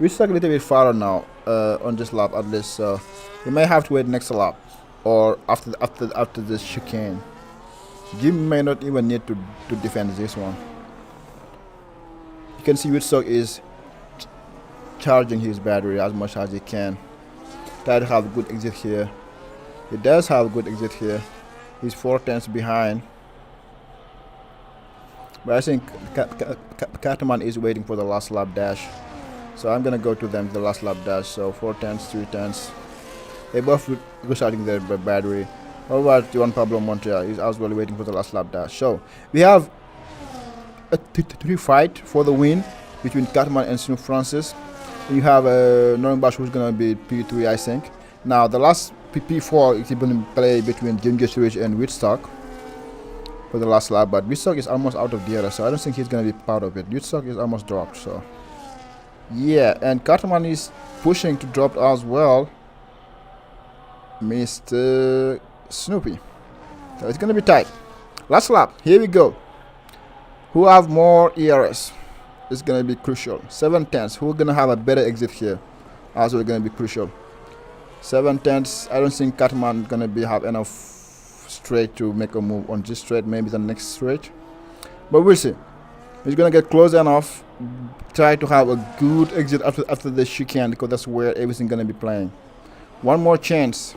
Wistock a little bit farther now on this lap at least, so he may have to wait next lap or after this chicane. Jim may not even need to defend this one. You can see Wistock is charging his battery as much as he can. Try to have a good exit here. He does have a good exit here. He's 4 tenths behind. But I think Cartman is waiting for the last lap dash. So I'm gonna go to them the last lap dash. So 4 tenths, 3 tenths. They both go starting their battery. How about Juan Pablo Montoya? He's as well waiting for the last lap dash. So we have a 3 fight for the win between Cartman and Snoop Francis. You have Norman Bash, who's gonna be P3, I think. Now the last P4 is going to play between James Ridge and Whitstock for the last lap, but Whitstock is almost out of gear, so I don't think he's gonna be part of it. Whitstock is almost dropped, so yeah, and Cartman is pushing to drop as well, Mr. Snoopy. So it's gonna be tight. Last lap, here we go. Who have more ERS? It's gonna be crucial. 7 tenths. Who's gonna have a better exit here? Also gonna be crucial. 7 tenths. I don't think Cartman gonna have enough straight to make a move on this straight. Maybe the next straight, but we'll see. He's gonna get close enough. Try to have a good exit after the chicane, because that's where everything gonna be playing. One more chance.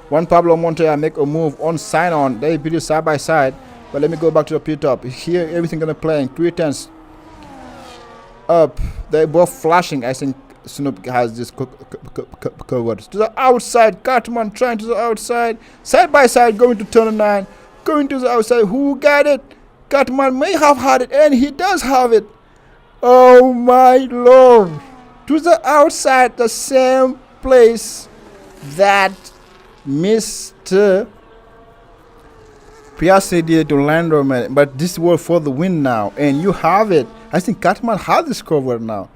Juan Pablo Montoya make a move on sign on. They beat it side by side. But let me go back to the pit top. Here everything gonna play 3 tenths up. They're both flashing. I think Snoop has this covered to the outside. Cartman trying to the outside. Side by side going to turn 9. Going to the outside. Who got it? Cartman may have had it, and he does have it. Oh my lord. To the outside, the same place that Mr. Piastri did to Lando, man, but this was for the win now, and you have it. I think Cartman has this covered now.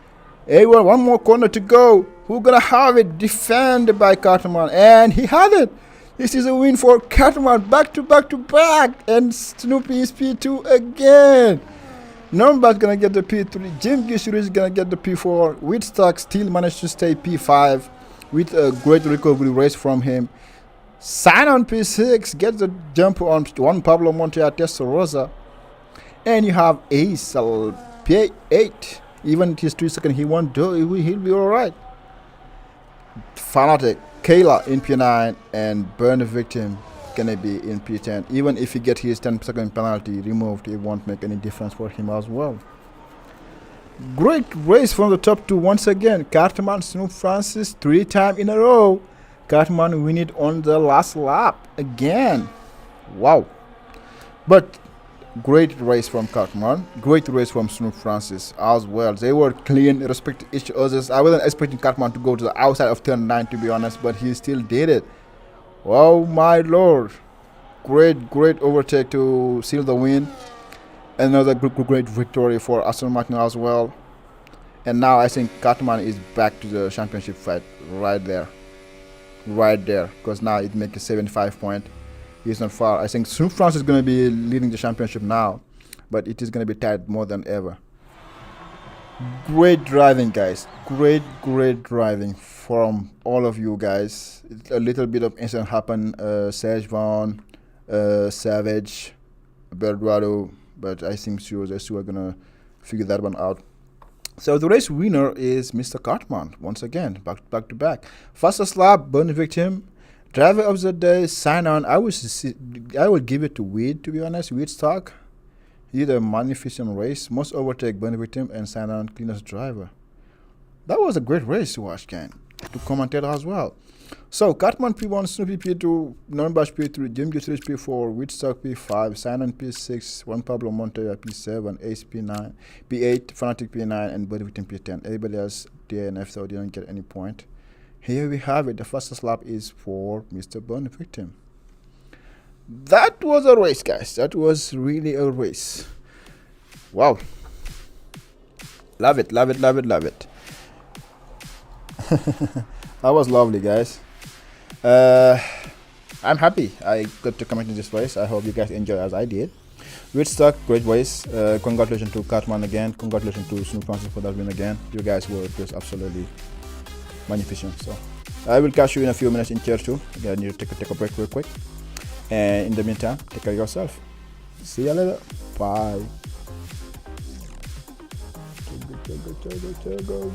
Hey, well, one more corner to go. Who's gonna have it? Defended by Cartman, and he had it. This is a win for Cartman, back to back to back, and Snoopy is P2 again. Norman's gonna get the P3. Jim Gishiri is gonna get the P4. Whitstock still managed to stay P5 with a great recovery race from him. Sign on P6, get the jump on Juan Pablo Montoya Testarossa. And you have Ace P8. Even if he's 3 seconds, he won't do it, he'll be alright. Fanatic, Kayla in P9, and Burn the Victim gonna be in P10. Even if he gets his 10-second penalty removed, it won't make any difference for him as well. Great race from the top 2 once again. Cartman, Snoop Francis, 3 times in a row. Cartman win it on the last lap again. Wow. But great race from Cartman. Great race from Snoop Francis as well. They were clean, respecting each other. I wasn't expecting Cartman to go to the outside of turn 9, to be honest, but he still did it. Oh my lord. Great overtake to seal the win. Another great victory for Aston Martin as well. And now I think Cartman is back to the championship fight right there, because now it makes a 75 point. He's not far. I think Snoop Francis is going to be leading the championship now, but it is going to be tight more than ever. Great driving, guys. Great driving from all of you guys. A little bit of incident happened. Serge Vaughan, Savage, Belgrado, but I think they still are going to figure that one out. So the race winner is Mr. Cartman, once again, back to back. Fastest lap, Burn Victim. Driver of the day, sign on. I would give it to Weed, to be honest. Whitstock. He did a magnificent race. Most overtake, Burn Victim, and sign on, cleanest driver. That was a great race to watch, Ken. To commentate as well. So Cartman P1, Snoopy P2, Norbash P3, Jim Guthrich P4, Whitstock P5, Simon P6, Juan Pablo Montoya P7, Ace P9, P8, Fanatic P9, and Body Victim P10. Everybody else DNF, so didn't get any point. Here we have it. The fastest lap is for Mr. Burn Victim. That was a race, guys. That was really a race. Wow. Love it. That was lovely, guys. I'm happy I got to comment in this race. I hope you guys enjoy as I did. Whitstock, great race. Congratulations to Cartman again. Congratulations to Snoop Francis for that win again. You guys were just absolutely magnificent. So I will catch you in a few minutes in chair 2. I need to take a break real quick. And in the meantime, take care of yourself. See you later. Bye. Go.